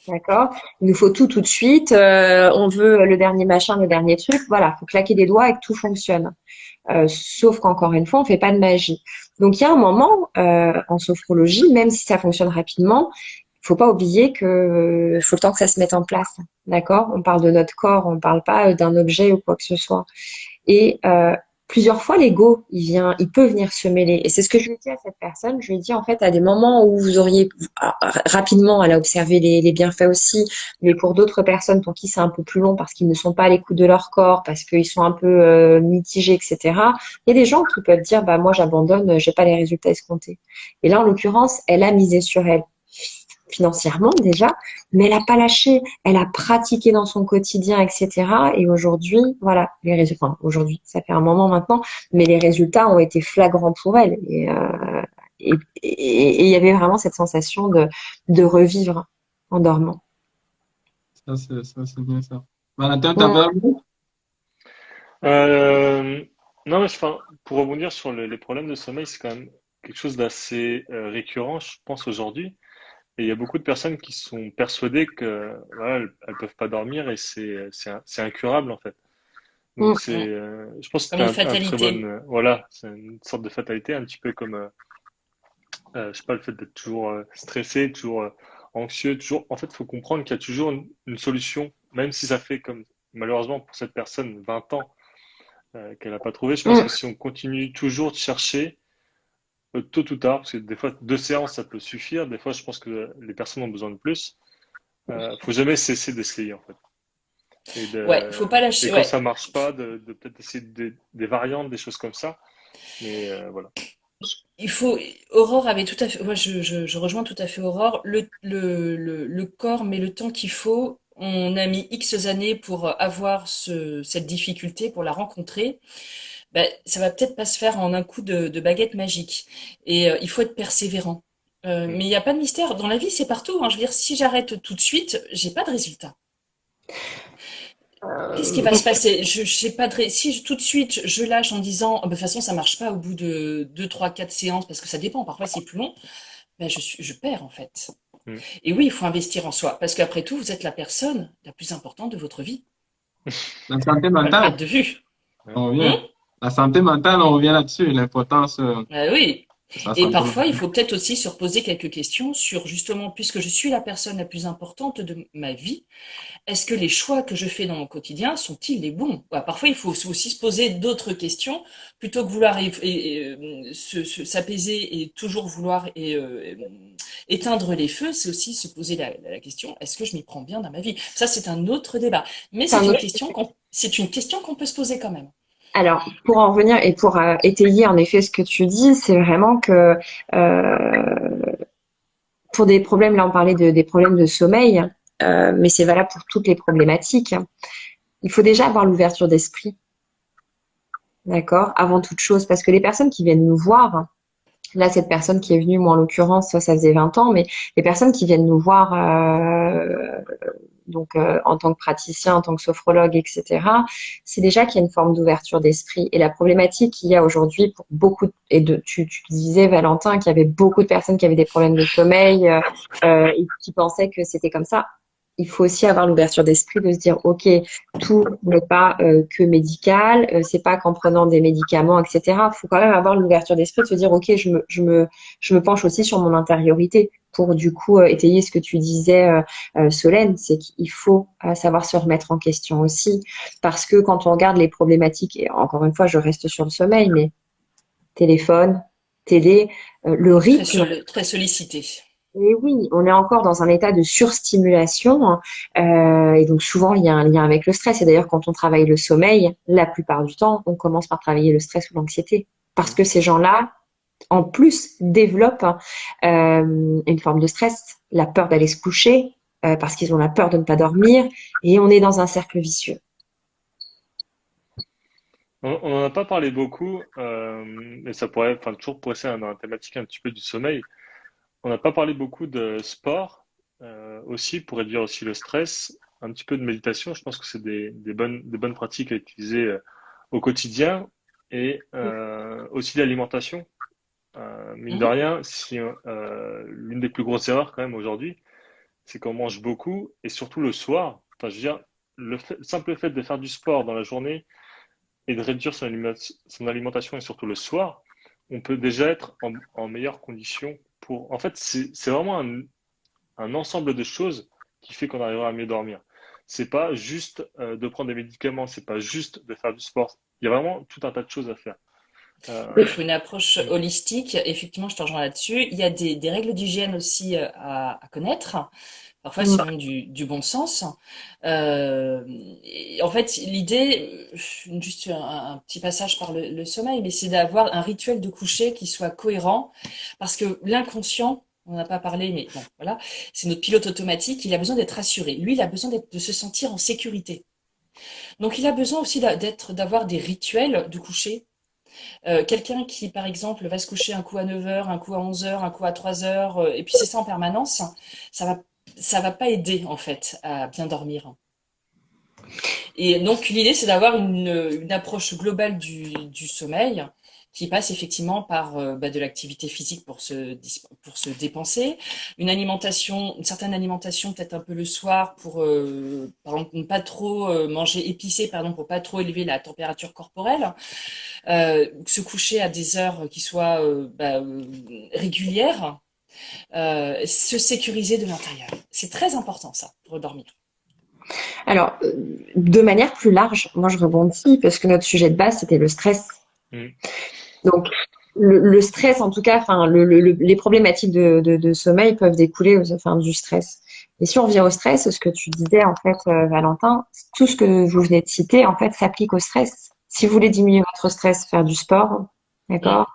d'accord? Il nous faut tout de suite. On veut le dernier machin, le dernier truc. Voilà, faut claquer des doigts et que tout fonctionne. Sauf qu'encore une fois, on fait pas de magie. Donc il y a un moment en sophrologie, même si ça fonctionne rapidement, il faut pas oublier que faut le temps que ça se mette en place, d'accord? On parle de notre corps, on parle pas d'un objet ou quoi que ce soit. Et plusieurs fois, l'ego, il peut venir se mêler. Et c'est ce que je lui ai dit à cette personne. Je lui ai dit, en fait, à des moments où vous auriez rapidement, elle a observé les bienfaits aussi, mais pour d'autres personnes pour qui c'est un peu plus long parce qu'ils ne sont pas à l'écoute de leur corps, parce qu'ils sont un peu mitigés, etc. Il y a des gens qui peuvent dire, bah moi j'abandonne, j'ai pas les résultats escomptés. Et là, en l'occurrence, elle a misé sur elle financièrement déjà, mais elle a pas lâché, elle a pratiqué dans son quotidien, etc. Et aujourd'hui, voilà, les résultats, enfin, aujourd'hui, ça fait un moment maintenant, mais les résultats ont été flagrants pour elle. Et il y avait vraiment cette sensation de revivre en dormant. Ça, c'est bien ça. Valentin, Mm. t'avais un mot? Euh, non, mais enfin, pour rebondir sur les problèmes de sommeil, c'est quand même quelque chose d'assez récurrent, je pense, aujourd'hui. Et il y a beaucoup de personnes qui sont persuadées que voilà, elles peuvent pas dormir et c'est incurable en fait. Donc Mm. c'est, je pense que Comme c'est une un très fatalité. bon, voilà, c'est une sorte de fatalité, un petit peu comme, je sais pas, le fait d'être toujours stressé, toujours anxieux, toujours. En fait, il faut comprendre qu'il y a toujours une solution, même si ça fait comme malheureusement pour cette personne 20 ans qu'elle n'a pas trouvé. Je pense que Mm. si on continue toujours de chercher, tôt ou tard, parce que des fois 2 séances ça peut suffire, des fois je pense que les personnes ont besoin de plus. Faut jamais cesser d'essayer en fait. Ouais, faut pas Et lâcher. quand Ouais. ça marche pas, de peut-être essayer des variantes, des choses comme ça. Mais voilà. Il faut. Aurore avait tout à fait. Moi, je rejoins tout à fait Aurore. Le corps met le temps qu'il faut. On a mis X années pour avoir cette difficulté, pour la rencontrer. Ben, ça va peut-être pas se faire en un coup de baguette magique. Et il faut être persévérant. Mm. Mais il n'y a pas de mystère. Dans la vie, c'est partout, hein. Je veux dire, si j'arrête tout de suite, j'ai pas de résultat. Qu'est-ce qui va se passer? Je sais pas si tout de suite je lâche en disant, oh, bah, de toute façon ça marche pas au bout de 2, 3, 4 séances parce que ça dépend, parfois c'est plus long, ben je perds en fait. Mm. Et oui, il faut investir en soi parce qu'après tout, vous êtes la personne la plus importante de votre vie. La santé Faut pas le mentale, perdre de vue. Ouais. on Hum. revient. La santé mentale, on revient là-dessus, l'importance Ah oui. de sa Et santé parfois, il mentale. faut peut-être aussi se reposer quelques questions sur justement, puisque je suis la personne la plus importante de ma vie, est-ce que les choix que je fais dans mon quotidien sont-ils les bons? Bah, parfois, il faut aussi se poser d'autres questions plutôt que vouloir s'apaiser et toujours vouloir éteindre les feux. C'est aussi se poser la question, est-ce que je m'y prends bien dans ma vie? Ça, c'est un autre débat. Mais C'est un autre. c'est une question qu'on peut se poser quand même. Alors, pour en revenir et pour étayer en effet ce que tu dis, c'est vraiment que pour des problèmes, là on parlait des problèmes de sommeil, mais c'est valable pour toutes les problématiques. Il faut déjà avoir l'ouverture d'esprit, d'accord, avant toute chose, parce que les personnes qui viennent nous voir, là cette personne qui est venue, moi en l'occurrence, ça faisait 20 ans, mais les personnes qui viennent nous voir en tant que praticien, en tant que sophrologue, etc., c'est déjà qu'il y a une forme d'ouverture d'esprit. Et la problématique qu'il y a aujourd'hui pour beaucoup, tu disais, Valentin, qu'il y avait beaucoup de personnes qui avaient des problèmes de sommeil et qui pensaient que c'était comme ça. il faut aussi avoir l'ouverture d'esprit de se dire, OK, tout n'est pas que médical, c'est pas qu'en prenant des médicaments, etc. Il faut quand même avoir l'ouverture d'esprit de se dire, OK, je me penche aussi sur mon intériorité pour du coup étayer ce que tu disais, Solène, c'est qu'il faut savoir se remettre en question aussi. Parce que quand on regarde les problématiques, et encore une fois, je reste sur le sommeil, mais téléphone, télé, le rythme, Très sollicité. et oui, on est encore dans un état de surstimulation, et donc souvent il y a un lien avec le stress. Et d'ailleurs, quand on travaille le sommeil, la plupart du temps, on commence par travailler le stress ou l'anxiété, parce que ces gens-là, en plus, développent une forme de stress, la peur d'aller se coucher, parce qu'ils ont la peur de ne pas dormir, et on est dans un cercle vicieux. On n'en a pas parlé beaucoup, mais ça pourrait, enfin, toujours pour rester dans la thématique un petit peu du sommeil. On n'a pas parlé beaucoup de sport aussi pour réduire aussi le stress, un petit peu de méditation. Je pense que c'est des bonnes pratiques à utiliser au quotidien et aussi l'alimentation. Mine de Mhm. rien, si l'une des plus grosses erreurs quand même aujourd'hui, c'est qu'on mange beaucoup et surtout le soir. Enfin, je veux dire, le simple fait de faire du sport dans la journée et de réduire son alimentation et surtout le soir, on peut déjà être en meilleure condition pour. En fait, c'est vraiment un ensemble de choses qui fait qu'on arrivera à mieux dormir. C'est pas juste de prendre des médicaments, c'est pas juste de faire du sport. Il y a vraiment tout un tas de choses à faire. Il Euh, faut une approche mm, holistique. Effectivement, je te rejoins là-dessus. Il y a des règles d'hygiène aussi à connaître. Parfois, c'est même du bon sens. Et en fait, l'idée, juste un petit passage par le sommeil, mais c'est d'avoir un rituel de coucher qui soit cohérent, parce que l'inconscient, on n'a pas parlé, mais bon, voilà, c'est notre pilote automatique, il a besoin d'être rassuré. Lui, il a besoin de se sentir en sécurité. Donc, il a besoin aussi d'avoir des rituels de coucher. Quelqu'un qui, par exemple, va se coucher un coup à 9 heures, un coup à 11 heures, un coup à 3 heures, et puis c'est ça en permanence, ça va, ça va pas aider, en fait, à bien dormir. Et donc, l'idée, c'est d'avoir une approche globale du sommeil qui passe effectivement par de l'activité physique pour se dépenser, une certaine alimentation peut-être un peu le soir pour, par exemple, ne pas trop manger épicé, pardon, pour pas trop élever la température corporelle, se coucher à des heures qui soient régulières, se sécuriser de l'intérieur. C'est très important ça pour dormir. Alors, de manière plus large, moi je rebondis parce que notre sujet de base, c'était le stress. mm, Donc, le stress, en tout cas, enfin, les problématiques de sommeil peuvent découler enfin, du stress. Et si on revient au stress, ce que tu disais, en fait, Valentin, tout ce que vous venez de citer, en fait, s'applique au stress. Si vous voulez diminuer votre stress, faire du sport, Mm. d'accord?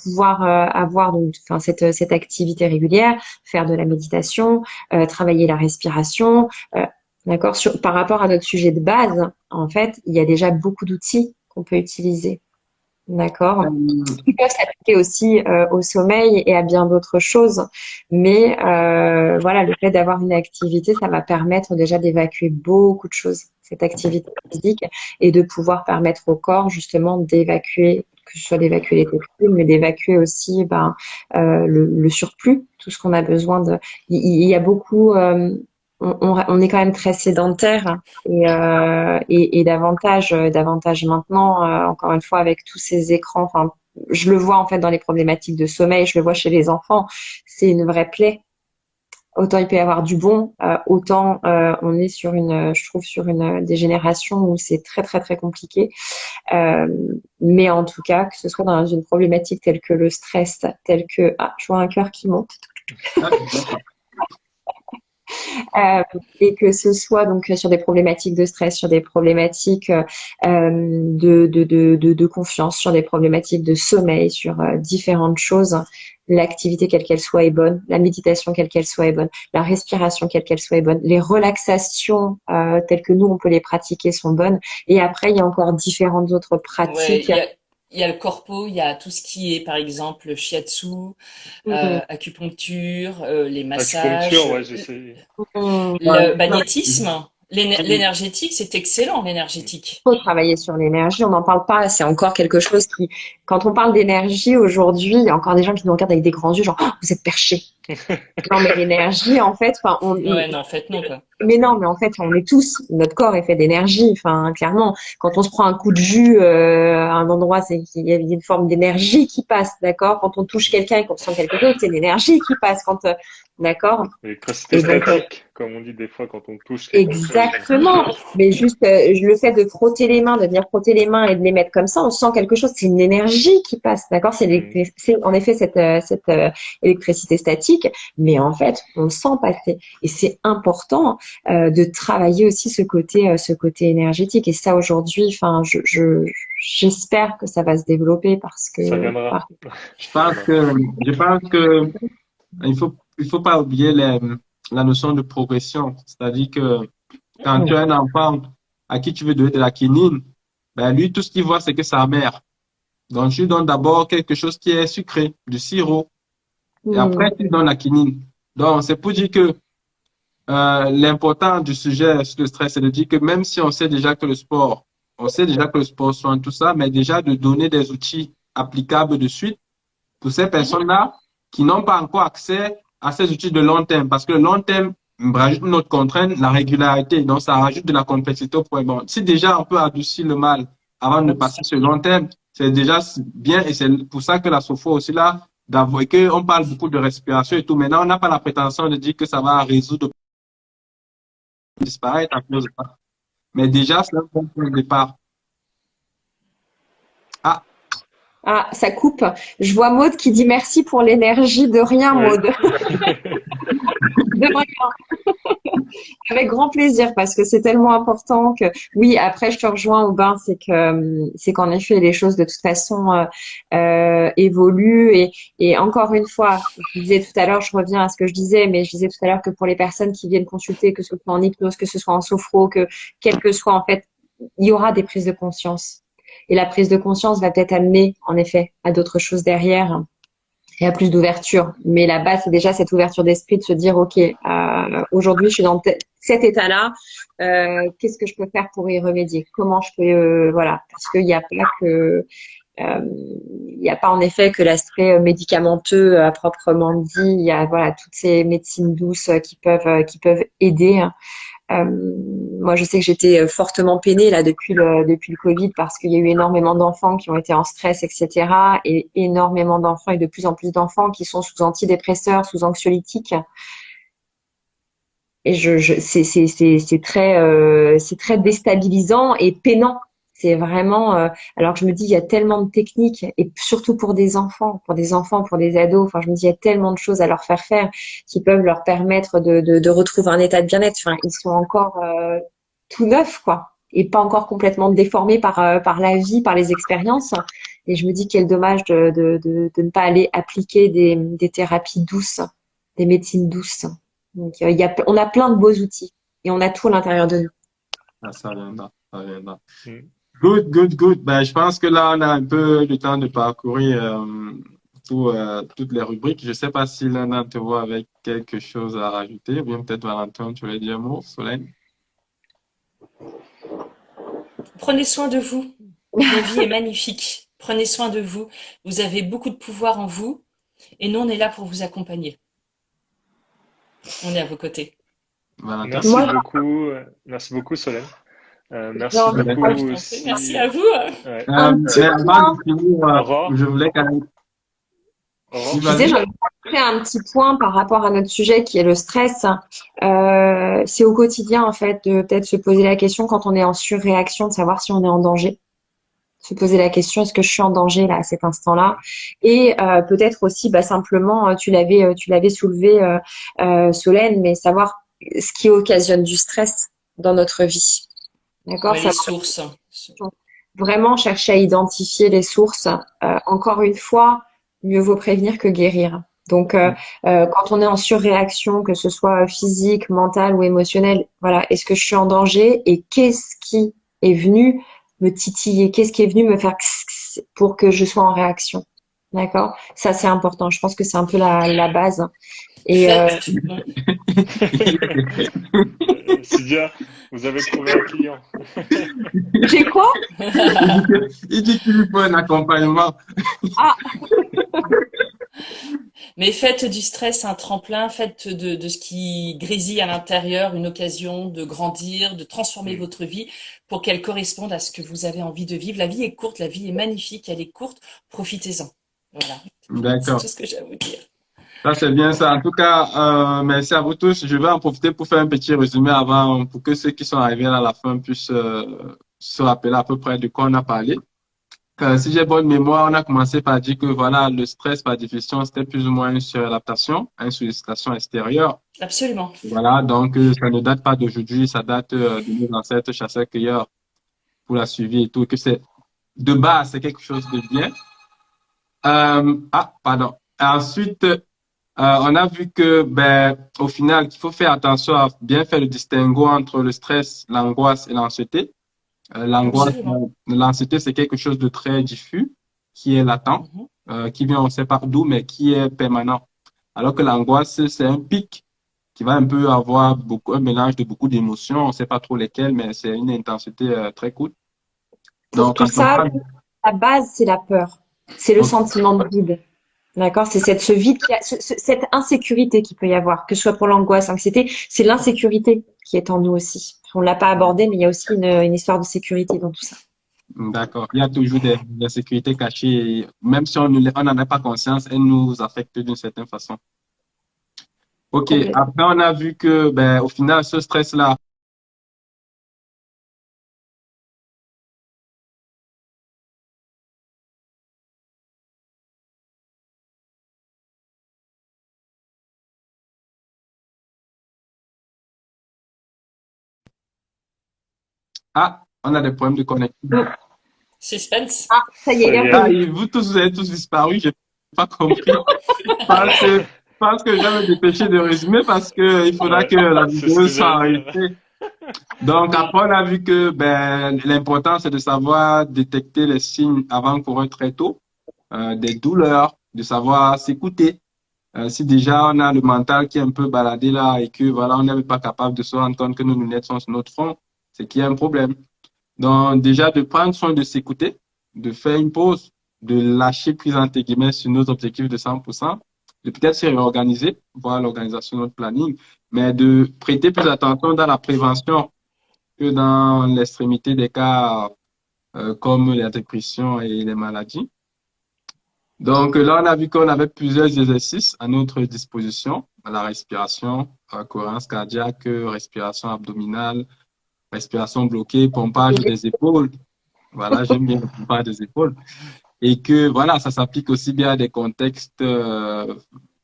Pouvoir avoir donc, enfin, cette activité régulière, faire de la méditation, travailler la respiration, d'accord? Par rapport à notre sujet de base, en fait, il y a déjà beaucoup d'outils qu'on peut utiliser. D'accord. Euh, Qui peuvent s'appliquer aussi au sommeil et à bien d'autres choses. Mais voilà, le fait d'avoir une activité, ça va permettre déjà d'évacuer beaucoup de choses, cette activité physique, et de pouvoir permettre au corps justement d'évacuer, que ce soit d'évacuer les toxines, mais d'évacuer aussi le surplus, tout ce qu'on a besoin de. Il y a beaucoup. On est quand même très sédentaire, hein, et davantage maintenant, encore une fois avec tous ces écrans. Enfin, je le vois en fait dans les problématiques de sommeil, je le vois chez les enfants, c'est une vraie plaie. Autant il peut y avoir du bon, autant on est sur je trouve sur une des générations où c'est très très très compliqué. Euh, mais en tout cas, que ce soit dans une problématique telle que le stress, telle que je vois un cœur qui monte. d'accord. Euh, et que ce soit donc sur des problématiques de stress, sur des problématiques de confiance, sur des problématiques de sommeil, sur différentes choses. L'activité quelle qu'elle soit est bonne, la méditation quelle qu'elle soit est bonne, la respiration quelle qu'elle soit est bonne, les relaxations telles que nous on peut les pratiquer sont bonnes. Et après il y a encore différentes autres Ouais, pratiques. il y a le corpo, il y a tout ce qui est, par exemple, le shiatsu, Mmh, acupuncture, les massages, acupuncture, ouais, j'essaie. mmh. le Non. magnétisme, l'énergétique, c'est excellent, l'énergétique. Faut travailler sur l'énergie, on n'en parle pas, c'est encore quelque chose qui, quand on parle d'énergie aujourd'hui, il y a encore des gens qui nous regardent avec des grands yeux, genre, oh, vous êtes perchés. Non, mais l'énergie, en fait, enfin, Ouais, non, en fait, non, quoi. mais non, mais en fait, on est tous, notre corps est fait d'énergie. Enfin, clairement, quand on se prend un coup de jus à un endroit, c'est qu'il y a une forme d'énergie qui passe, d'accord? Quand on touche quelqu'un et qu'on sent quelque chose, c'est l'énergie qui passe. D'accord? L'électricité Et donc, statique, comme on dit des fois quand on touche quelque chose. exactement. Mais juste le fait de frotter les mains, de venir frotter les mains et de les mettre comme ça, on sent quelque chose. C'est une énergie qui passe, d'accord? Mm. C'est en effet cette électricité statique, mais en fait, on sent passer. Et c'est important de travailler aussi ce côté énergétique. Et ça, aujourd'hui, enfin, j'espère que ça va se développer Ça viendra. Je Ça pense viendra. que, je pense que il faut pas oublier la notion de progression. C'est-à-dire que quand tu as un enfant à qui tu veux donner de la quinine, ben lui, tout ce qu'il voit, c'est que sa mère. Donc, tu lui donnes d'abord quelque chose qui est sucré, du sirop, et après, tu lui donnes la quinine. Donc, c'est pour dire que l'important du sujet sur le stress, c'est de dire que même si on sait déjà que le sport soigne tout ça, mais déjà de donner des outils applicables de suite pour ces Mhm. personnes-là qui n'ont pas encore accès à ces outils de long terme. Parce que le long terme rajoute une autre contrainte, la régularité. Donc, ça rajoute de la complexité au problème. Bon, si déjà on peut adoucir le mal avant de passer sur le long terme, c'est déjà bien et c'est pour ça que la sophro aussi là, d'avouer qu'on parle beaucoup de respiration et tout. Maintenant, on n'a pas la prétention de dire que ça va résoudre, disparaître à cause de ça. Mais déjà, c'est un bon point de départ. Ah, Ah, ça coupe. Je vois Maude qui dit merci pour l'énergie. De rien, Oui. Maude. De rien. Avec grand plaisir parce que c'est tellement important que oui, après je te rejoins Aubin, c'est qu'en effet les choses de toute façon évoluent et encore une fois, je disais tout à l'heure, je reviens à ce que je disais, mais je disais tout à l'heure que pour les personnes qui viennent consulter, que ce soit en hypnose, que ce soit en sophro, que quel que soit en fait, il y aura des prises de conscience. Et la prise de conscience va peut-être amener en effet à d'autres choses derrière et à plus d'ouverture. Mais la base, c'est déjà cette ouverture d'esprit de se dire, OK, aujourd'hui, je suis dans cet état-là. Qu'est-ce que je peux faire pour y remédier? Comment je peux, voilà, parce qu'il n'y a pas que, il n'y a pas en effet que l'aspect médicamenteux à proprement dit. Il y a voilà toutes ces médecines douces qui peuvent aider. Euh, Moi, je sais que j'étais fortement peinée là depuis le Covid parce qu'il y a eu énormément d'enfants qui ont été en stress, etc. Et énormément d'enfants et de plus en plus d'enfants qui sont sous antidépresseurs, sous anxiolytiques. Et c'est très déstabilisant et peinant. C'est vraiment, alors que je me dis, il y a tellement de techniques et surtout pour des enfants, pour des ados. Enfin, je me dis, il y a tellement de choses à leur faire qui peuvent leur permettre de retrouver un état de bien-être. Enfin, ils sont encore tout neufs, quoi, et pas encore complètement déformés par la vie, par les expériences. Et je me dis, quel dommage de ne pas aller appliquer des thérapies douces, des médecines douces. Donc, on a plein de beaux outils et on a tout à l'intérieur de nous. ah, ça viendra, ça viendra. Mm. Good, good, good. Ben, je pense que là, on a un peu le temps de parcourir toutes les rubriques. Je ne sais pas si l'un d'entre vous avec quelque chose à rajouter, ou bien peut-être Valentin, tu voulais dire un mot, Solène? Prenez soin de vous. La vie est magnifique. Prenez soin de vous. Vous avez beaucoup de pouvoir en vous et nous, on est là pour vous accompagner. On est à vos côtés. Valentin? Merci Moi, beaucoup. Merci beaucoup, Solène. j'ai Merci envie de beaucoup Je t'en prie. Merci aussi. à vous. Ouais. un petit Mais avant point. de finir, Aurore, je voulais quand même... Aurore, Oui, Je disais, vas-y. j'ai envie de faire un petit point par rapport à notre sujet qui est le stress. C'est au quotidien, en fait, de peut-être se poser la question quand on est en surréaction, de savoir si on est en danger. Se poser la question, est-ce que je suis en danger là à cet instant-là? Et peut-être aussi, bah, simplement, tu l'avais soulevé, Solène, mais savoir ce qui occasionne du stress dans notre vie. D'accord? Ouais, les Ça sources. vraiment chercher à identifier les sources. Encore une fois, mieux vaut prévenir que guérir. Donc, quand on est en surréaction, que ce soit physique, mentale ou émotionnelle, voilà, est-ce que je suis en danger et qu'est-ce qui est venu me titiller? Qu'est-ce qui est venu me faire pour que je sois en réaction? D'accord? Ça, c'est important. Je pense que c'est un peu la base. Et Faites. Sidia, vous avez trouvé un client. j'ai quoi? Il dit qu'il lui faut un accompagnement. Ah, Mais faites du stress un tremplin, faites de ce qui grésille à l'intérieur une occasion de grandir, de transformer Mm. votre vie pour qu'elle corresponde à ce que vous avez envie de vivre. La vie est courte, la vie est magnifique, elle est courte, profitez-en. Voilà, c'est D'accord. tout ce que j'ai à vous dire. Ça, c'est bien ça. En tout cas, merci à vous tous. Je vais en profiter pour faire un petit résumé avant, pour que ceux qui sont arrivés à la fin puissent se rappeler à peu près de quoi on a parlé. Si j'ai bonne mémoire, on a commencé par dire que voilà, le stress par définition, c'était plus ou moins une suradaptation, une sollicitation extérieure. Absolument. Voilà, donc ça ne date pas d'aujourd'hui, ça date de nos ancêtres chasseurs-cueilleurs pour la suivi et tout, que c'est de base, c'est quelque chose de bien. Pardon. Ensuite, on a vu que, ben, au final, qu'il faut faire attention à bien faire le distinguo entre le stress, l'angoisse et l'anxiété. L'angoisse, Absolument. l'anxiété, c'est quelque chose de très diffus, qui est latent, Mhm. qui vient on sait pas d'où, mais qui est permanent. Alors que l'angoisse, c'est un pic qui va un peu avoir beaucoup, un mélange de beaucoup d'émotions, on sait pas trop lesquelles, mais c'est une intensité très courte. Pour Donc, quand tout on ça, parle, la base, c'est la peur. C'est le ok, sentiment de vide. D'accord? C'est ce vide, cette insécurité qu'il peut y avoir, que ce soit pour l'angoisse, l'anxiété, c'est l'insécurité qui est en nous aussi. On l'a pas abordé, mais il y a aussi une histoire de sécurité dans tout ça. d'accord. Il y a toujours des sécurités cachées, et même si on n'en a pas conscience, elles nous affectent d'une certaine façon. Ok, Complètement. après on a vu que ben, au final, ce stress-là, on a des problèmes de connexion. Suspense. Ah, ça y est, il Ça est y est. revenu. Et vous avez tous disparu, j'ai pas compris. Je pense que je vais me dépêcher de résumer parce que il faudra Ouais, que la c'est ce vidéo que soit j'allais dire. enregistrée. Donc après, on a vu que ben, l'important, c'est de savoir détecter les signes avant-coureurs très tôt, des douleurs, de savoir s'écouter. Si déjà on a le mental qui est un peu baladé là et que voilà, on n'est pas capable de se rendre compte que nos lunettes sont sur notre front, c'est qu'il y a un problème. Donc déjà de prendre soin de s'écouter, de faire une pause, de lâcher prise entre guillemets sur nos objectifs de 100%, de peut-être se réorganiser, voir l'organisation de notre planning, mais de prêter plus attention dans la prévention que dans l'extrémité des cas comme la dépression et les maladies. Donc là, on a vu qu'on avait plusieurs exercices à notre disposition. La respiration, cohérence cardiaque, respiration abdominale, respiration bloquée, pompage des épaules. Voilà, j'aime bien le pompage des épaules. Et que voilà, ça s'applique aussi bien à des contextes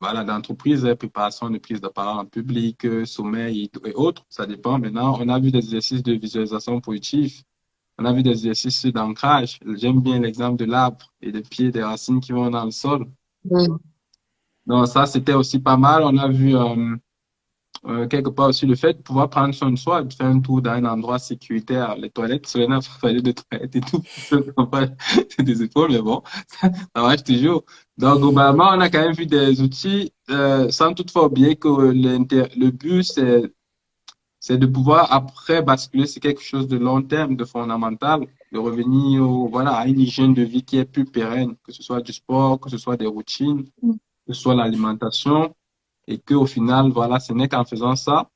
voilà, d'entreprise, préparation de prise de parole en public, sommeil et autres. Ça dépend. Maintenant, on a vu des exercices de visualisation positive. On a vu des exercices d'ancrage. J'aime bien l'exemple de l'arbre et des pieds, des racines qui vont dans le sol. Mm. Donc ça, c'était aussi pas mal. On a vu quelque part aussi le fait de pouvoir prendre soin de soi, de faire un tour dans un endroit sécuritaire, les toilettes, Selena parlait de toilettes et tout, c'est des épaules, mais bon, ça marche toujours. Donc globalement, on a quand même vu des outils, sans toutefois oublier que le but, c'est de pouvoir après basculer sur quelque chose de long terme, de fondamental, de revenir voilà, à une hygiène de vie qui est plus pérenne, que ce soit du sport, que ce soit des routines, que ce soit l'alimentation, et qu'au final, voilà, ce n'est qu'en faisant ça,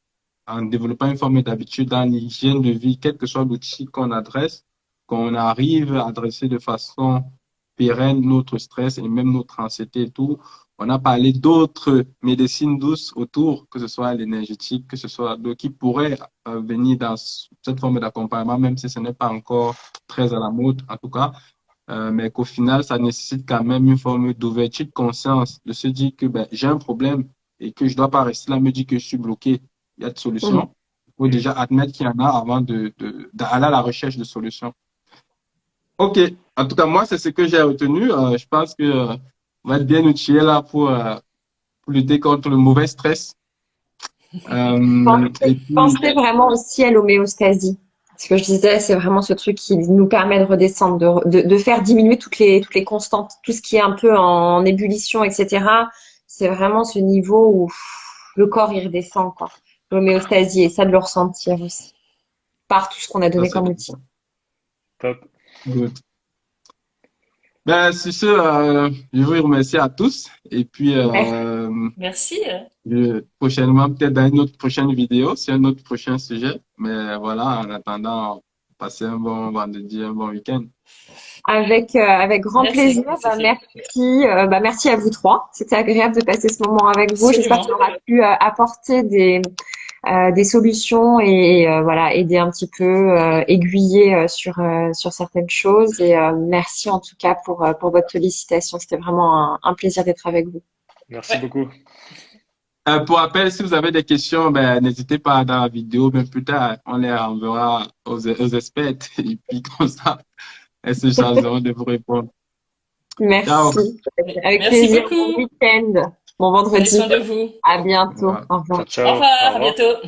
en développant une forme d'habitude dans l'hygiène de vie, quel que soit l'outil qu'on adresse, qu'on arrive à adresser de façon pérenne notre stress et même notre anxiété et tout. On a parlé d'autres médecines douces autour, que ce soit l'énergétique, que ce soit d'autres qui pourraient venir dans cette forme d'accompagnement, même si ce n'est pas encore très à la mode, en tout cas, mais qu'au final, ça nécessite quand même une forme d'ouverture de conscience, de se dire que ben, j'ai un problème et que je ne dois pas rester là, me dire que je suis bloqué. Il y a des Mm. solutions. Il faut déjà admettre qu'il y en a avant d'aller à la recherche de solutions. OK. En tout cas, moi, c'est ce que j'ai retenu. Je pense que on va être bien outillé là pour lutter contre le mauvais stress. Et puis, Pensez vraiment aussi à l'homéostasie. Ce que je disais, c'est vraiment ce truc qui nous permet de redescendre, de faire diminuer toutes les constantes, tout ce qui est un peu en ébullition, etc. C'est vraiment ce niveau où le corps il redescend, quoi. L'homéostasie et ça de le ressentir aussi, par tout ce qu'on a ça, donné c'est comme outil. Top. good. Ben, sur ce, je vous remercie à tous. Et puis, Merci. prochainement, peut-être dans une autre prochaine vidéo, sur un autre prochain sujet. Mais voilà, en attendant, passez un bon vendredi, un bon week-end. Avec grand Merci, plaisir. Sophie. Merci à vous trois. C'était agréable de passer ce moment avec vous. J'espère Absolument. qu'on aura pu apporter des solutions et voilà, aider un petit peu, aiguiller sur certaines choses. Et merci en tout cas pour votre sollicitation. C'était vraiment un plaisir d'être avec vous. Merci Ouais, beaucoup. Pour rappel, si vous avez des questions, ben, n'hésitez pas dans la vidéo, mais plus tard, on les renverra aux experts. Et puis, comme ça, elles se chargeront de vous répondre. Ciao. Merci. Avec merci plaisir. Bon beaucoup. week-end. Bon Prenez vendredi. soin de vous. À Au bientôt. revoir. Au Ciao, revoir. Au ciao. Au revoir, à revoir. bientôt.